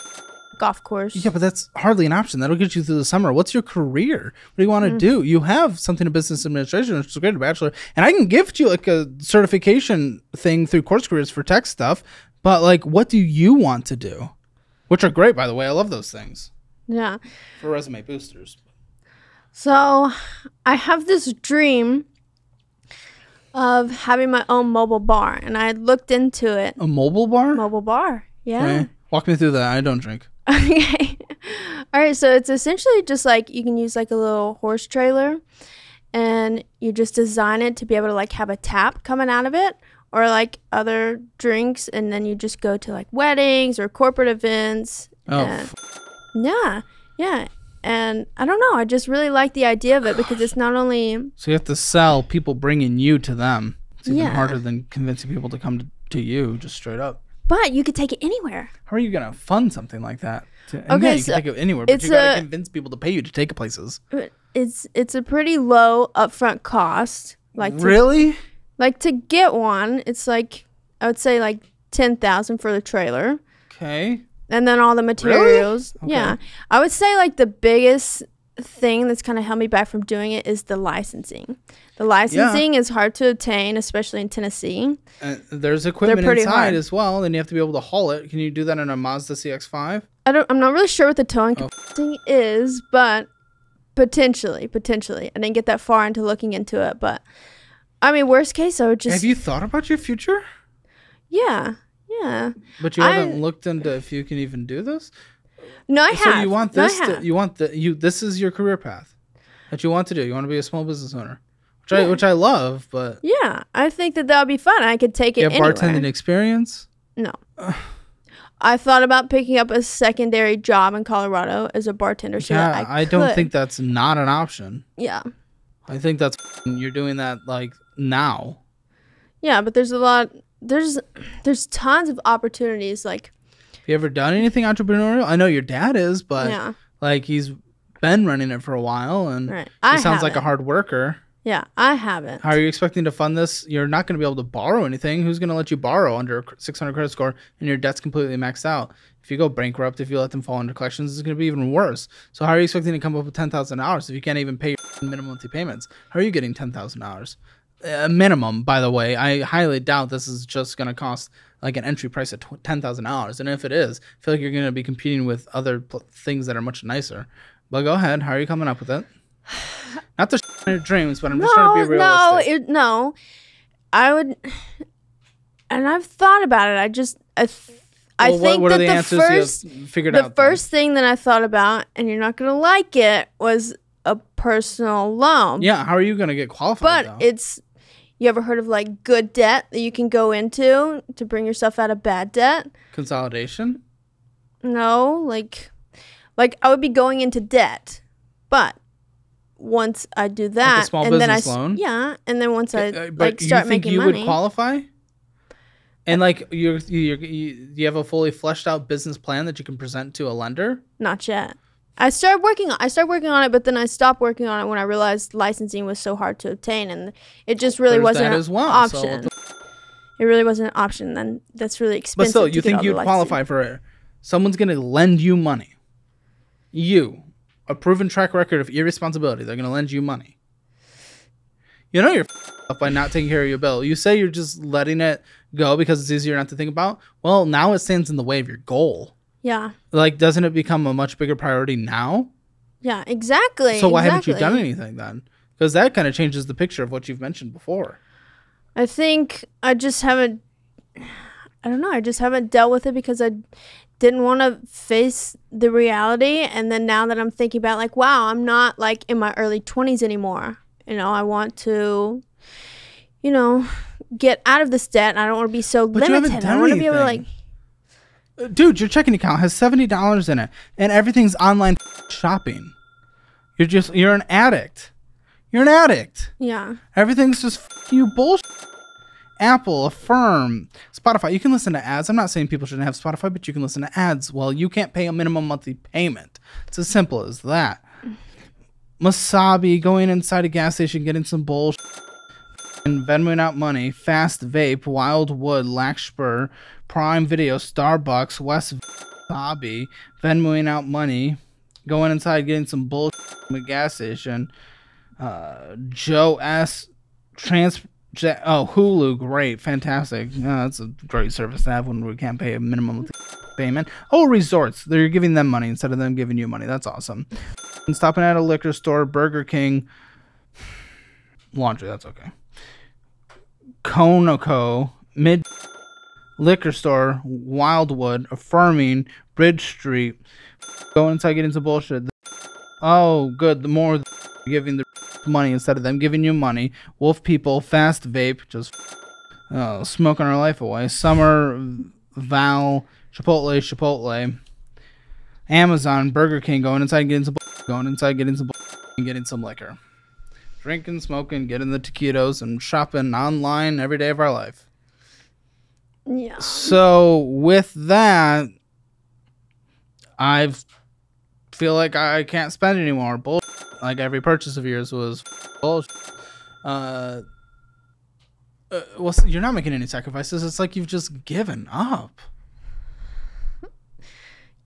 golf course. Yeah, but that's hardly an option. That'll get you through the summer. What's your career? What do you want to do? You have something in business administration, which is great, a bachelor, and I can gift you like a certification thing through Course Careers for tech stuff. But like, what do you want to do? Which are great, by the way. I love those things. Yeah. For resume boosters. So I have this dream of having my own mobile bar, and I looked into it. A mobile bar? Mobile bar, yeah. Okay. Walk me through that. I don't drink. Okay. All right, so it's essentially just like you can use like a little horse trailer, and you just design it to be able to like have a tap coming out of it, or like other drinks, and then you just go to like weddings or corporate events. Oh. Yeah. And I don't know, I just really like the idea of it because it's not only... So you have to sell people bringing you to them. It's even harder than convincing people to come to you just straight up. But you could take it anywhere. How are you going to fund something like that? Okay, you can take it anywhere, but you got to convince people to pay you to take it places. It's a pretty low upfront cost. Really? Like to get one, it's like I would say like $10,000 for the trailer. Okay. And then all the materials. Really? Okay. Yeah. I would say like the biggest thing that's kind of held me back from doing it is the licensing. The licensing is hard to obtain, especially in Tennessee. There's equipment inside as well. Then you have to be able to haul it. Can you do that in a Mazda CX-5? I'm not really sure what the towing capacity is, but potentially. I didn't get that far into looking into it, but I mean, worst case, I would just. Have you thought about your future? Yeah. But you haven't looked into if you can even do this? No, I have. So you want this? This is your career path that you want to do. You want to be a small business owner, which I love. But yeah, I think that would be fun. I could take it anywhere. You have bartending experience? No. I thought about picking up a secondary job in Colorado as a bartender. So that I don't think that's not an option. Yeah. I think that's you're doing that like now. Yeah, but there's tons of opportunities. Like, have you ever done anything entrepreneurial? I know your dad is, but like he's been running it for a while, and he sounds like a hard worker. Yeah, I haven't. How are you expecting to fund this? You're not going to be able to borrow anything. Who's going to let you borrow under a 600 credit score and your debt's completely maxed out? If you go bankrupt, if you let them fall under collections, it's going to be even worse. So how are you expecting to come up with $10,000 if you can't even pay your minimum monthly payments? How are you getting $10,000? A minimum, by the way. I highly doubt this is just going to cost like an entry price of $10,000. And if it is, I feel like you're going to be competing with other things that are much nicer. But go ahead. How are you coming up with it? Not to your dreams, but I'm just trying to be realistic. No. I would, and I've thought about it. I think what that are the answers you figured out? The first thing that I thought about, and you're not going to like it, was a personal loan. Yeah, how are you going to get qualified? But you ever heard of like good debt that you can go into to bring yourself out of bad debt? Consolidation? No, like I would be going into debt, but once I do that, like a small business loan? Yeah, and then once I start making money. You think you would qualify? And like you have a fully fleshed out business plan that you can present to a lender? Not yet. I started working on it, but then I stopped working on it when I realized licensing was so hard to obtain, and it just really wasn't an option. It really wasn't an option. Then that's really expensive. But still, you think you'd qualify for it? Someone's going to lend you money. A proven track record of irresponsibility. They're going to lend you money. You know you're up by not taking care of your bill. You say you're just letting it go because it's easier not to think about. Well, now it stands in the way of your goal. Yeah. Like, doesn't it become a much bigger priority now? Yeah, exactly. So why haven't you done anything then? Because that kind of changes the picture of what you've mentioned before. I think I just haven't, I don't know, I just haven't dealt with it because I didn't want to face the reality. And then now that I'm thinking about like, wow, I'm not like in my early 20s anymore. You know, I want to, get out of this debt. And I don't want to be so limited. I want to be able to like. Dude, your checking account has $70 in it and everything's online shopping. You're an addict. You're an addict. Yeah. Everything's just you bullshit. Apple, Affirm, Spotify. You can listen to ads. I'm not saying people shouldn't have Spotify, but you can listen to ads. Well, you can't pay a minimum monthly payment. It's as simple as that. Wasabi, going inside a gas station, getting some bullshit, and Venmoing out money. Fast Vape, Wildwood, Larkspur, Prime Video, Starbucks, West Wasabi, Venmoing out money, going inside, getting some bullshit from a gas station. Joe S. Hulu, great, fantastic. That's a great service to have when we can't pay a minimum payment. Oh, resorts, they're giving them money instead of them giving you money. That's awesome. And stopping at a liquor store, Burger King, laundry, that's okay. Conoco, Mid Liquor Store, Wildwood, Affirming, Bridge Street, go inside, getting some bullshit. Oh, good, the more giving the money instead of them giving you money. Wolf People, Fast Vape, just smoking our life away. Summer, Val, Chipotle, Amazon, Burger King, going inside getting some and getting some liquor. drinking, smoking, getting the taquitos, and shopping online every day of our life. Yeah. So with that, I feel like I can't spend anymore. Bullshit. Like every purchase of yours was bullshit. Well, you're not making any sacrifices. It's like you've just given up.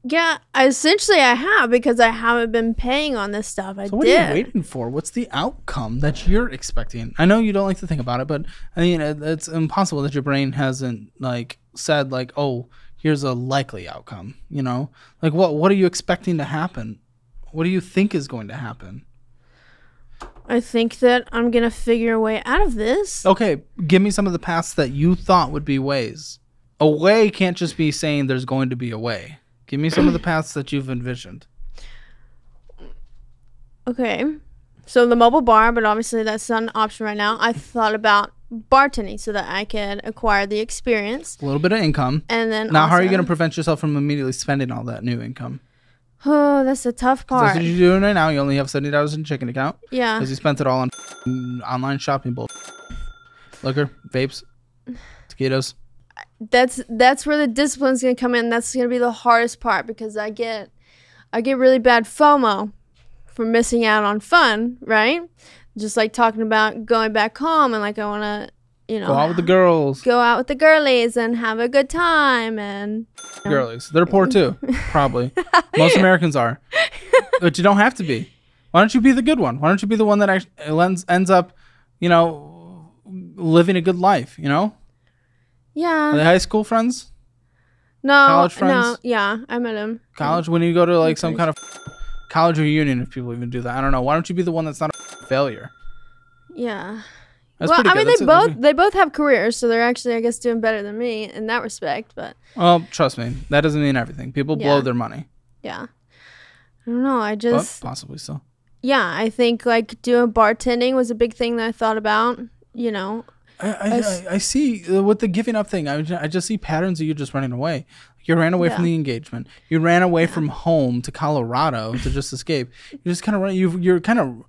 Yeah, essentially I have, because I haven't been paying on this stuff. So what are you waiting for? What's the outcome that you're expecting? I know you don't like to think about it, but I mean, it's impossible that your brain hasn't like said like, oh, here's a likely outcome. You know, like what are you expecting to happen? What do you think is going to happen? I think that I'm going to figure a way out of this. Okay, give me some of the paths that you thought would be ways. A way can't just be saying there's going to be a way. Give me some of the paths that you've envisioned. Okay. So the mobile bar, but obviously that's not an option right now. I thought about bartending so that I could acquire the experience. A little bit of income. And then now, how are you going to prevent yourself from immediately spending all that new income? Oh, that's the tough part. That's what you're doing right now. You only have $70 in your checking account. Yeah. Because you spent it all on online shopping bullshit. Liquor, vapes, taquitos. That's where the discipline's gonna come in. That's gonna be the hardest part, because I get really bad FOMO from missing out on fun, right? Just like talking about going back home, and like I wanna, go out with the girls. Go out with the girlies and have a good time. And girlies, they're poor too, probably. Most Americans are, but you don't have to be. Why don't you be the good one? Why don't you be the one that actually ends up, living a good life? Yeah. Are they high school friends? No. College friends? No. Yeah, I met him. College? When you go to like some kind of college reunion, if people even do that, I don't know. Why don't you be the one that's not a failure? Yeah. That's well, I mean, good. they both have careers, so they're actually, I guess, doing better than me in that respect. But well, trust me, that doesn't mean everything. People blow their money. Yeah. I don't know. But possibly so. Yeah, I think like doing bartending was a big thing that I thought about. I see with the giving up thing. I just see patterns of you just running away. You ran away from the engagement. You ran away from home to Colorado to just escape. You just kind of run. You're kind of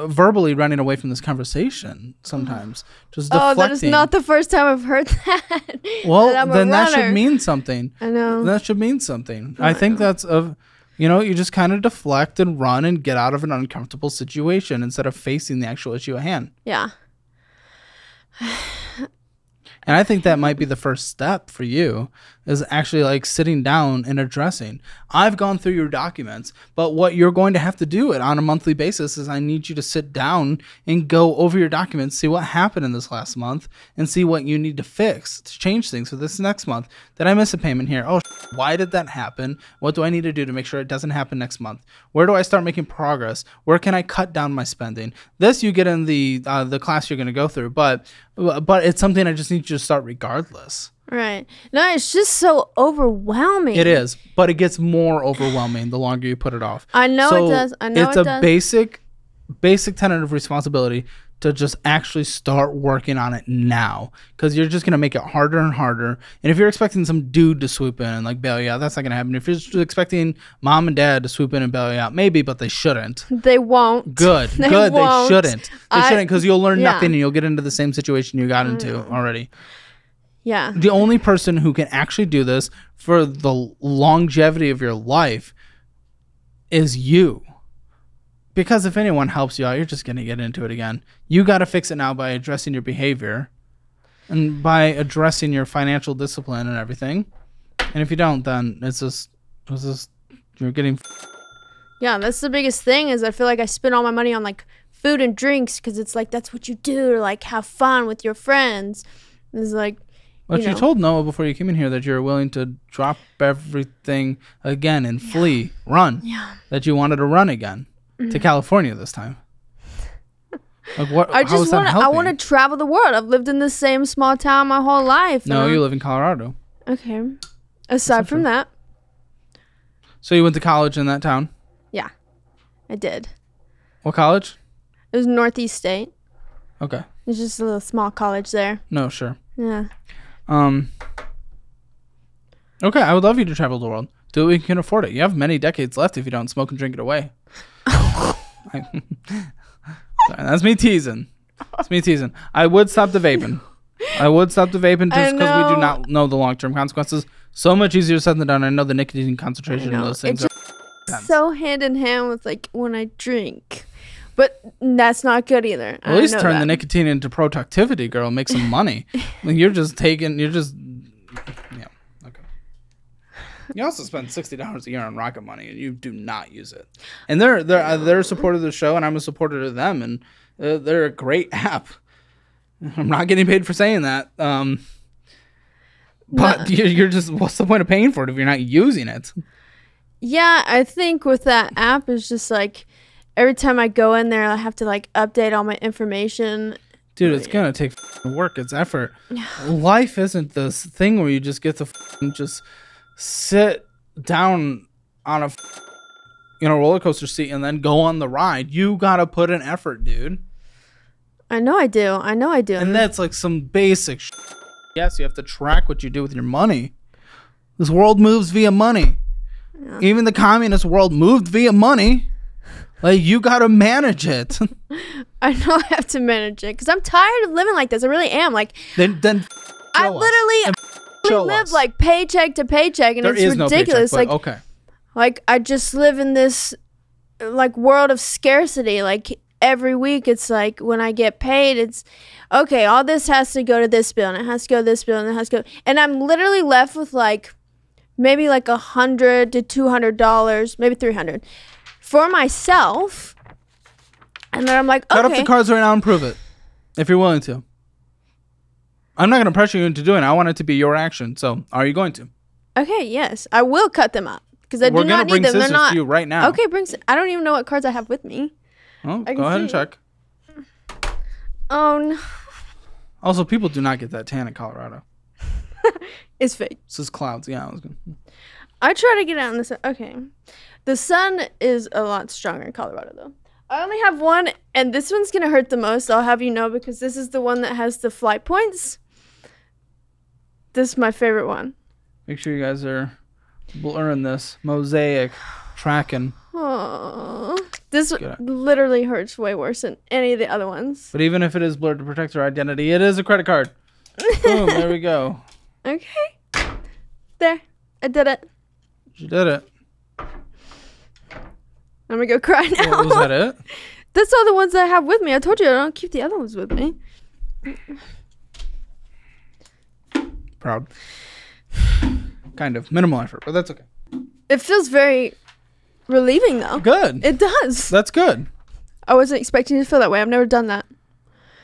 verbally running away from this conversation sometimes. Just deflecting. Oh, that is not the first time I've heard that. Well, then that should mean something. I know. That should mean something. I think that's of. You just kind of deflect and run and get out of an uncomfortable situation instead of facing the actual issue at hand. Yeah. And I think that might be the first step for you, is actually like sitting down and addressing. I've gone through your documents, but what you're going to have to do it on a monthly basis is I need you to sit down and go over your documents, see what happened in this last month, and see what you need to fix to change things for this next month. Did I miss a payment here? Oh, why did that happen? What do I need to do to make sure it doesn't happen next month? Where do I start making progress? Where can I cut down my spending? This you get in the class you're going to go through, but it's something I just need you to start regardless. Right. No, it's just so overwhelming. It is, but it gets more overwhelming the longer you put it off. I know it does. I know it's a basic tenet of responsibility to just actually start working on it now, because you're just going to make it harder and harder. And if you're expecting some dude to swoop in and like bail you out, that's not going to happen. If you're just expecting mom and dad to swoop in and bail you out, maybe, but they shouldn't. They won't. Good. They shouldn't. They shouldn't, because you'll learn Yeah. nothing and you'll get into the same situation you got into already. Yeah. The only person who can actually do this for the longevity of your life is you. Because if anyone helps you out, you're just going to get into it again. You got to fix it now by addressing your behavior and by addressing your financial discipline and everything. And if you don't, then it's just you're getting... Yeah, that's the biggest thing, is I feel like I spend all my money on like food and drinks, because it's like that's what you do to like have fun with your friends. It's like... But you told Noah before you came in here that you're willing to drop everything again and flee, run. Yeah. That you wanted to run again to California this time. Like what? I just want to travel the world. I've lived in the same small town my whole life. No, you live in Colorado. Okay. Aside from that. So you went to college in that town? Yeah, I did. What college? It was Northeast State. Okay. It's just a little small college there. No, sure. Yeah. Okay, I would love you to travel the world. Do it when you can afford it. You have many decades left if you don't smoke and drink it away. Sorry, that's me teasing. That's me teasing. I would stop the vaping. I would stop the vaping just because we do not know the long-term consequences. So much easier said than done. I know the nicotine concentration in those things are so hand in hand with like when I drink. But that's not good either. Well, at least turn the nicotine into productivity, girl. Make some money. Like yeah, okay. You also spend $60 a year on Rocket Money, and you do not use it. And they're a supporter of the show, and I'm a supporter of them, and they're a great app. I'm not getting paid for saying that. But you're just, what's the point of paying for it if you're not using it? Yeah, I think with that app, it's just like every time I go in there, I have to like update all my information. Dude, it's going to take work. It's effort. Life isn't this thing where you just get to just sit down on a roller coaster seat and then go on the ride. You got to put in effort, dude. I know I do. And that's like some basic shit. Yes, you have to track what you do with your money. This world moves via money. Yeah. Even the communist world moved via money. Like, you got to manage it. I know I have to manage it because I'm tired of living like this. I really am. Like, then I literally live like paycheck to paycheck, and it's ridiculous. No paycheck, okay. Like, I just live in this like world of scarcity. Like, every week it's like when I get paid, it's okay, all this has to go to this bill, and it has to go to this bill, and it has to go, and I'm literally left with like maybe like $100 to $200, maybe $300 for myself. And then I'm like, okay, cut up the cards right now and prove it if you're willing to. I'm not going to pressure you into doing it. I want it to be your action. So are you going to? Okay, yes, I will cut them up because I do not need them. They're not to you right now. Okay, I don't even know what cards I have with me. Oh, go ahead and check. Oh, no. Also, people do not get that tan in Colorado. It's fake. This is clouds. Yeah, I was good. I try to get out in the sun. Okay. The sun is a lot stronger in Colorado, though. I only have one, and this one's going to hurt the most. I'll have you know, because this is the one that has the flight points. This is my favorite one. Make sure you guys are blurring this. Mosaic. Tracking. Aww. This literally hurts way worse than any of the other ones. But even if it is blurred to protect your identity, it is a credit card. Boom, there we go. Okay. There. I did it. You did it. I'm going to go cry now. Well, was that it? That's all the ones I have with me. I told you I don't keep the other ones with me. Proud. Kind of. Minimal effort, but that's okay. It feels very relieving, though. Good. It does. That's good. I wasn't expecting to feel that way. I've never done that.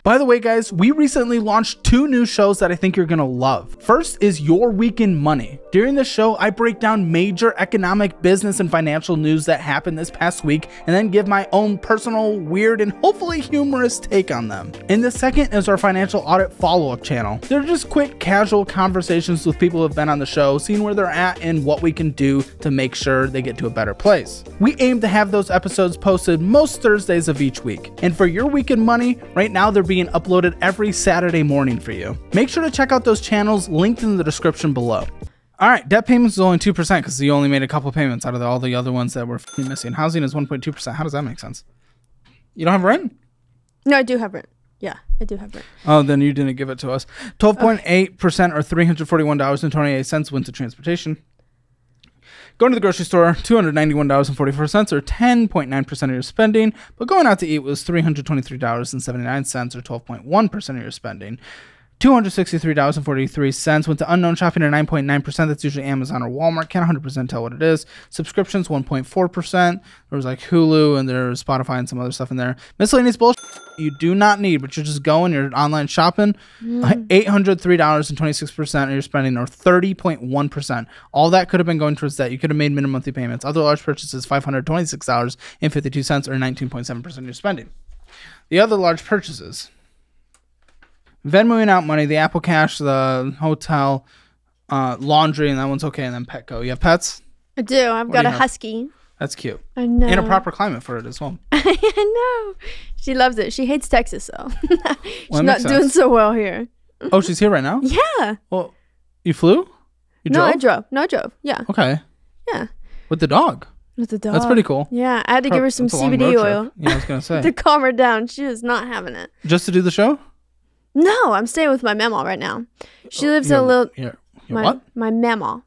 By the way, guys, we recently launched 2 new shows that I think you're going to love. First is Your Week in Money. During this show, I break down major economic, business, and financial news that happened this past week, and then give my own personal, weird, and hopefully humorous take on them. And the second is our financial audit follow-up channel. They're just quick, casual conversations with people who have been on the show, seeing where they're at and what we can do to make sure they get to a better place. We aim to have those episodes posted most Thursdays of each week. And for Your Week in Money, right now they're being uploaded every Saturday morning for you. Make sure to check out those channels linked in the description below. All right, debt payments is only 2% because you only made a couple payments out of all the other ones that were missing. Housing is 1.2%. How does that make sense? You don't have rent? No, I do have rent. Yeah, I do have rent. Oh, then you didn't give it to us. 12.8% or $341.28 went to transportation. Going to the grocery store, $291.44 or 10.9% of your spending. But going out to eat was $323.79 or 12.1% of your spending. $263.43 went to unknown shopping or 9.9%. That's usually Amazon or Walmart. Can't 100% tell what it is. Subscriptions 1.4%. There was like Hulu and there's Spotify and some other stuff in there. Miscellaneous bullshit you do not need, but you're just going, you're online shopping. $803.26% of your spending or 30.1%. All that could have been going towards that. You could have made minimum monthly payments. Other large purchases, $526.52 or 19.7% of your spending. The other large purchases: Venmoing out money, the Apple Cash, the hotel, laundry, and that one's okay, and then Petco. You have pets? I do. I've got a husky. That's cute. I know. In a proper climate for it as well. I know. She loves it. She hates Texas, though. She's not doing so well here. Oh, she's here right now? Yeah. Well, you flew? You drove? No, I drove. Yeah. Okay. Yeah. With the dog? With the dog. That's pretty cool. Yeah, I had to give her some That's a long CBD road oil trip. Yeah, I was gonna say. to calm her down. She was not having it. Just to do the show? No, I'm staying with my mama right now. She lives in a little. What? My mama.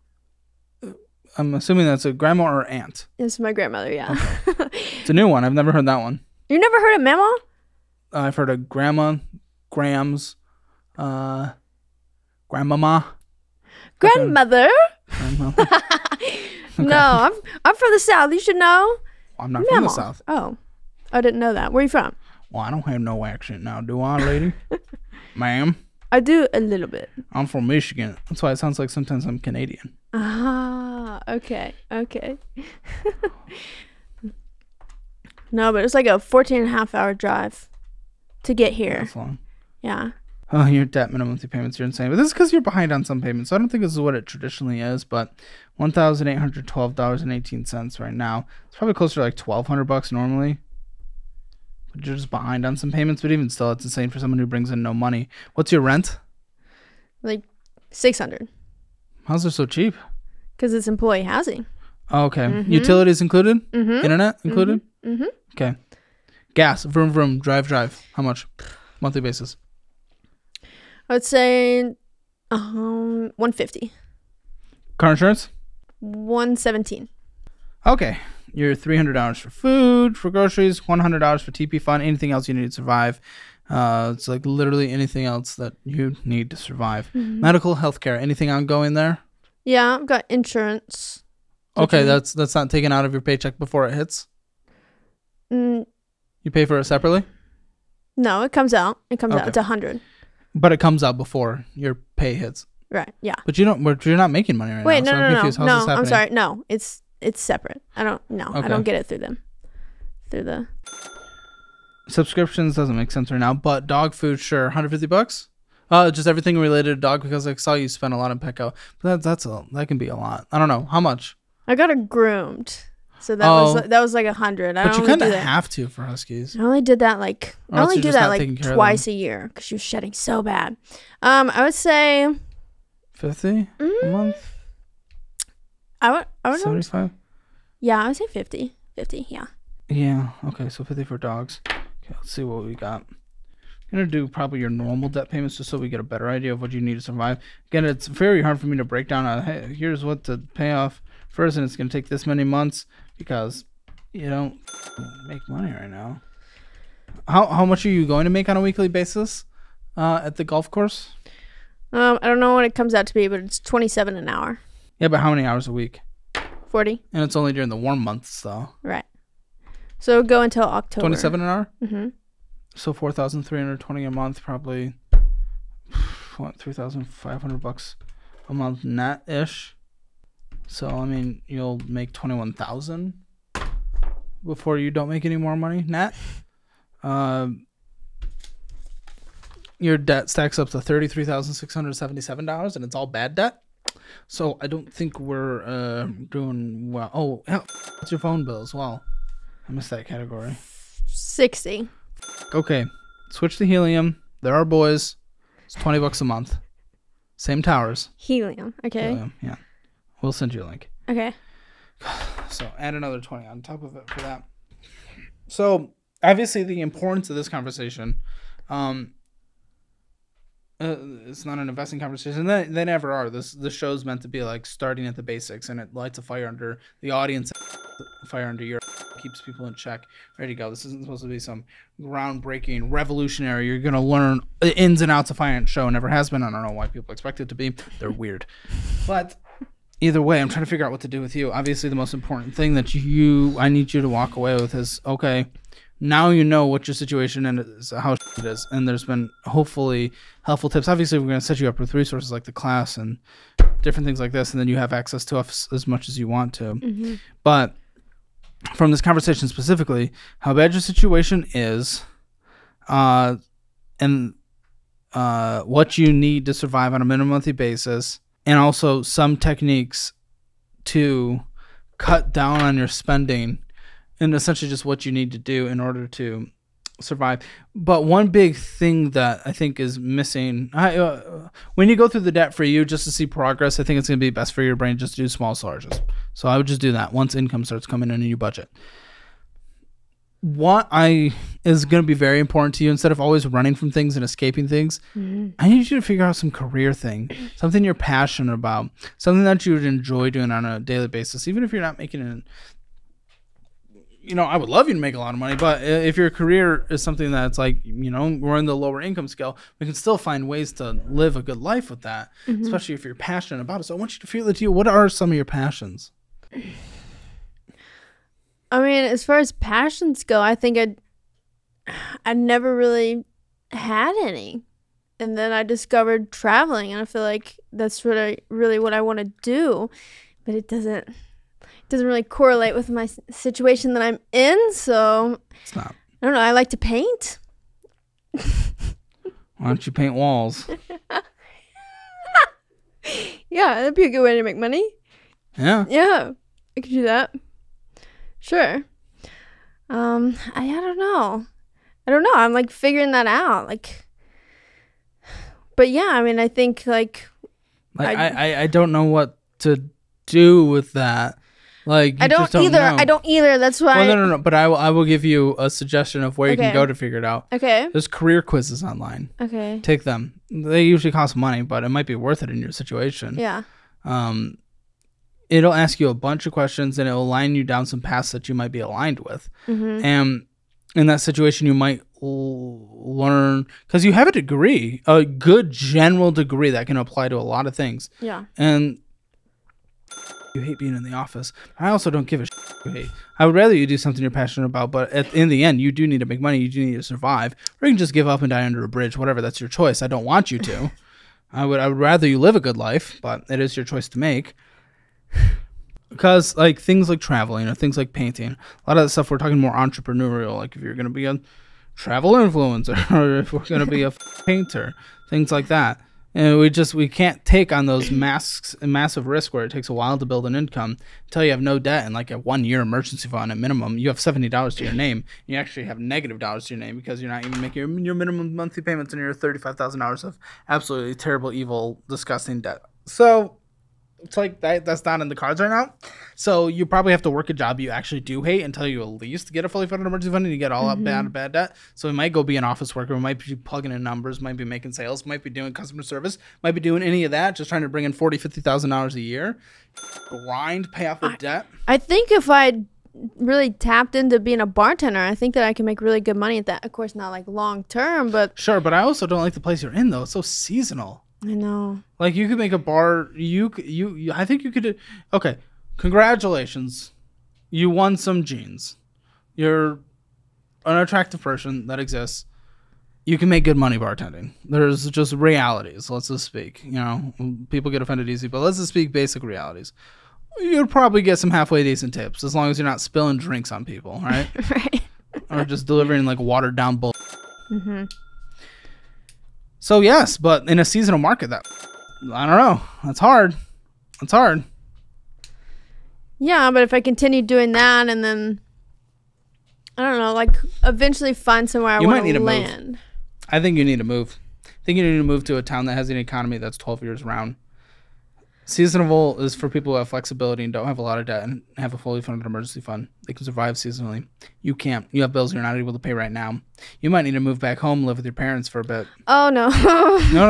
I'm assuming that's a grandma or aunt. It's my grandmother. Yeah. Okay. It's a new one. I've never heard that one. You never heard of mama? I've heard of grandma, grams, grandmama. Grandmother. Grandmother. Okay. No, I'm from the South. You should know. I'm not from the South. Oh, I didn't know that. Where are you from? Well, I don't have no accent now, do I, lady? Ma'am? I do a little bit. I'm from Michigan. That's why it sounds like sometimes I'm Canadian. Ah, okay. No, but it's like a 14.5-hour drive to get here. That's long. Yeah. Oh, your debt minimum monthly payments, you're insane. But this is because you're behind on some payments. So I don't think this is what it traditionally is, but $1,812.18 right now. It's probably closer to like $1,200 normally. But you're just behind on some payments. But even still, it's insane for someone who brings in no money. What's your rent? Like $600. How's it so cheap? Because it's employee housing. Oh, okay. Mm-hmm. Utilities included? Mm-hmm. Internet included? Mm-hmm. Okay. Gas, vroom, vroom, drive. How much? Monthly basis. I would say $150. Car insurance? $117. Okay. You're $300 for food, for groceries, $100 for TP fund, anything else you need to survive. It's like literally anything else that you need to survive. Mm-hmm. Medical, healthcare, anything ongoing there? Yeah, I've got insurance. Okay, that's not taken out of your paycheck before it hits? You pay for it separately? No, it comes out. It's $100. But it comes out before your pay hits. Right. Yeah. But you're not making money right now. No. How's this happening? I'm sorry. No, it's separate. I don't get it through them. Through the subscriptions doesn't make sense right now. But dog food, sure, $150. Just everything related to dog, because I saw you spend a lot on Petco. But that can be a lot. I don't know how much. I got her groomed. So that was like $100. But you kind of have to for huskies. I only did that twice a year because she was shedding so bad. I would say 50 a month. I would 75. Yeah, I would say 50. 50. Yeah. Yeah. Okay. So 50 for dogs. Okay. Let's see what we got. I'm gonna do probably your normal debt payments just so we get a better idea of what you need to survive. Again, it's very hard for me to break down. Hey, here's what to pay off first, and it's gonna take this many months because you don't make money right now. How much are you going to make on a weekly basis at the golf course? I don't know what it comes out to be, but it's $27 an hour. Yeah, but how many hours a week? 40. And it's only during the warm months, though. Right. So it'll go until October. 27 an hour? Mm-hmm. So $4,320 a month, probably what, $3,500 a month net-ish. So I mean, you'll make $21,000 before you don't make any more money net. Your debt stacks up to $33,677, and it's all bad debt. So I don't think we're doing well. Oh, what's your phone bill as well? I missed that category. 60. Okay, switch to helium. There are boys. It's $20 a month. Same towers. Helium. Okay. Helium, yeah. We'll send you a link. Okay. So add another 20 on top of it for that. So obviously the importance of this conversation, it's not an investing conversation. They never are. This show's meant to be like starting at the basics, and it lights a fire under the audience, fire under your, keeps people in check. Ready to go. This isn't supposed to be some groundbreaking, revolutionary. You're gonna learn the ins and outs of finance show. Never has been. I don't know why people expect it to be. They're weird. But either way, I'm trying to figure out what to do with you. Obviously, the most important thing that I need you to walk away with is, okay, now you know what your situation and how it is, and there's been hopefully helpful tips. Obviously, we're going to set you up with resources like the class and different things like this, and then you have access to us as much as you want to. Mm-hmm. But from this conversation specifically, how bad your situation is, and what you need to survive on a minimum monthly basis, and also some techniques to cut down on your spending, and essentially just what you need to do in order to survive. But one big thing that I think is missing, when you go through the debt for you just to see progress, I think it's going to be best for your brain just to do small charges. So I would just do that once income starts coming in and you budget. What is going to be very important to you, instead of always running from things and escaping things, I need you to figure out some career thing, something you're passionate about, something that you would enjoy doing on a daily basis, even if you're not making it. I would love you to make a lot of money, but if your career is something that's like, we're in the lower income scale, we can still find ways to live a good life with that, especially if you're passionate about it. So I want you to feel it to you. What are some of your passions? I mean, as far as passions go, I think I never really had any. And then I discovered traveling, and I feel like that's what I want to do. But it doesn't really correlate with my situation that I'm in, so it's not. I don't know. I like to paint. Why don't you paint walls? Yeah, that'd be a good way to make money. Yeah. Yeah, I could do that. Sure. I don't know. I'm like figuring that out. Like, but yeah, I mean, I think I don't know what to do with that. Like, I don't either. That's why. Well, no. But I will give you a suggestion of where you can go to figure it out. Okay. There's career quizzes online. Okay. Take them. They usually cost money, but it might be worth it in your situation. Yeah. It'll ask you a bunch of questions, and it'll line you down some paths that you might be aligned with. And in that situation, you might learn, because you have a degree, a good general degree that can apply to a lot of things. Yeah. And you hate being in the office. I also don't give a shit you hate. I would rather you do something you're passionate about, but in the end, you do need to make money. You do need to survive. Or you can just give up and die under a bridge, whatever. That's your choice. I don't want you to. I would rather you live a good life, but it is your choice to make. Because like things like traveling or things like painting, a lot of that stuff, we're talking more entrepreneurial. Like if you're going to be a travel influencer or if we're going to be a painter, things like that. And we can't take on those massive risk where it takes a while to build an income until you have no debt and like a 1 year emergency fund at minimum. You have $70 to your name. You actually have negative dollars to your name because you're not even making your minimum monthly payments and your $35,000 of absolutely terrible, evil, disgusting debt. So it's like that's not in the cards right now. So you probably have to work a job you actually do hate until you at least get a fully funded emergency fund and you get all up bad debt. So we might go be an office worker, we might be plugging in numbers, might be making sales, might be doing customer service, might be doing any of that, just trying to bring in $40,000-$50,000 a year. Grind, pay off the debt. I think if I really tapped into being a bartender, I think that I can make really good money at that. Of course, not like long term, but sure. But I also don't like the place you're in though. It's so seasonal. I know. Like you could make a bar. I think you could. Okay, congratulations, you won some genes. You're an attractive person that exists. You can make good money bartending. There's just realities. Let's just speak. People get offended easy, but let's just speak basic realities. You'll probably get some halfway decent tips as long as you're not spilling drinks on people, right? Right. Or just delivering like watered down bull. So yes, but in a seasonal market, I don't know. That's hard. It's hard. Yeah, but if I continue doing that and then, I don't know, like eventually find somewhere I want to land. I think you need to move. I think you need to move to a town that has an economy that's 12 years round. Seasonal is for people who have flexibility and don't have a lot of debt and have a fully funded emergency fund. They can survive seasonally. You can't. You have bills you're not able to pay right now. You might need to move back home, live with your parents for a bit. Oh, no.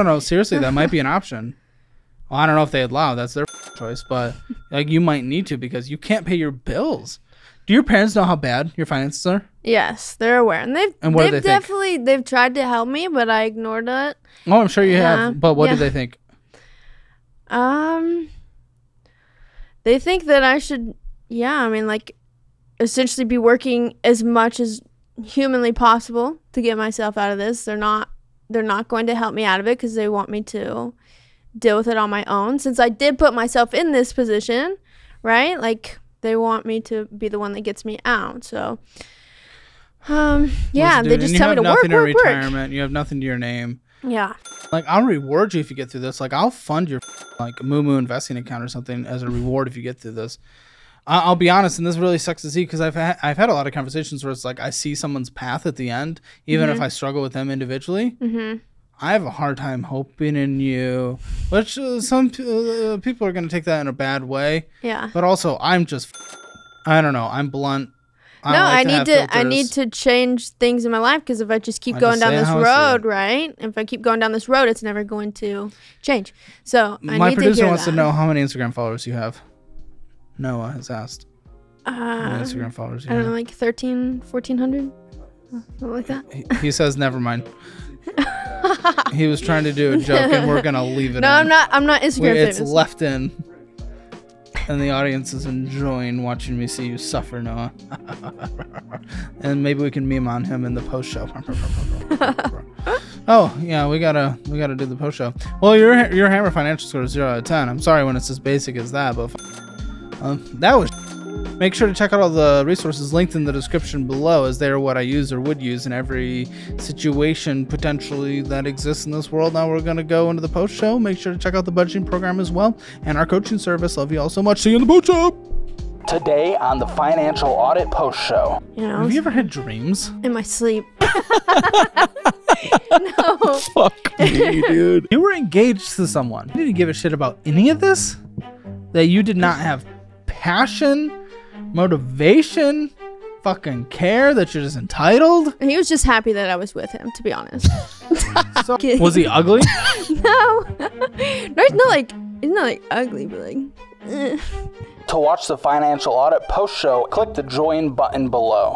No. Seriously, that might be an option. Well, I don't know if they allow. That's their choice. But like, you might need to because you can't pay your bills. Do your parents know how bad your finances are? Yes, they're aware. And they've tried to help me, but I ignored it. Oh, I'm sure you have. But what do they think? They think that I should, essentially be working as much as humanly possible to get myself out of this. They're not going to help me out of it because they want me to deal with it on my own. Since I did put myself in this position, right? Like, they want me to be the one that gets me out. So, they just tell me to work. You have nothing to your name. Yeah. Like, I'll reward you if you get through this. Like, I'll fund your like Moo investing account or something as a reward if you get through this. I'll be honest, and this really sucks to see because I've had a lot of conversations where it's like I see someone's path at the end, even if I struggle with them individually. I have a hard time hoping in you, which some people are going to take that in a bad way. Yeah. But also, I don't know. I'm blunt. I need to change things in my life because if I just keep going down this road, right? If I keep going down this road, it's never going to change. So my producer wants to know how many Instagram followers you have. Noah has asked. How many Instagram followers you have? I don't know, like 1,400, something like that. He says, never mind. He was trying to do a joke, and we're gonna leave it. No, I'm not Instagram famous. It's left in. And the audience is enjoying watching me see you suffer, Noah. And maybe we can meme on him in the post show. Oh yeah, we gotta do the post show. Well, your Hammer financial score is 0 out of 10. I'm sorry when it's as basic as that, but that was. Make sure to check out all the resources linked in the description below, as they are what I use or would use in every situation potentially that exists in this world. Now we're going to go into the post show. Make sure to check out the budgeting program as well and our coaching service. Love you all so much. See you in the post show. Today on the Financial Audit Post Show. Have you ever had dreams? In my sleep. No. Fuck me, dude. You were engaged to someone. You didn't give a shit about any of this? That you did not have passion, motivation, fucking care, that you're just entitled? He was just happy that I was with him, to be honest. So, was he ugly? No. He's not like ugly, but like To watch the Financial Audit Post Show, click the join button below.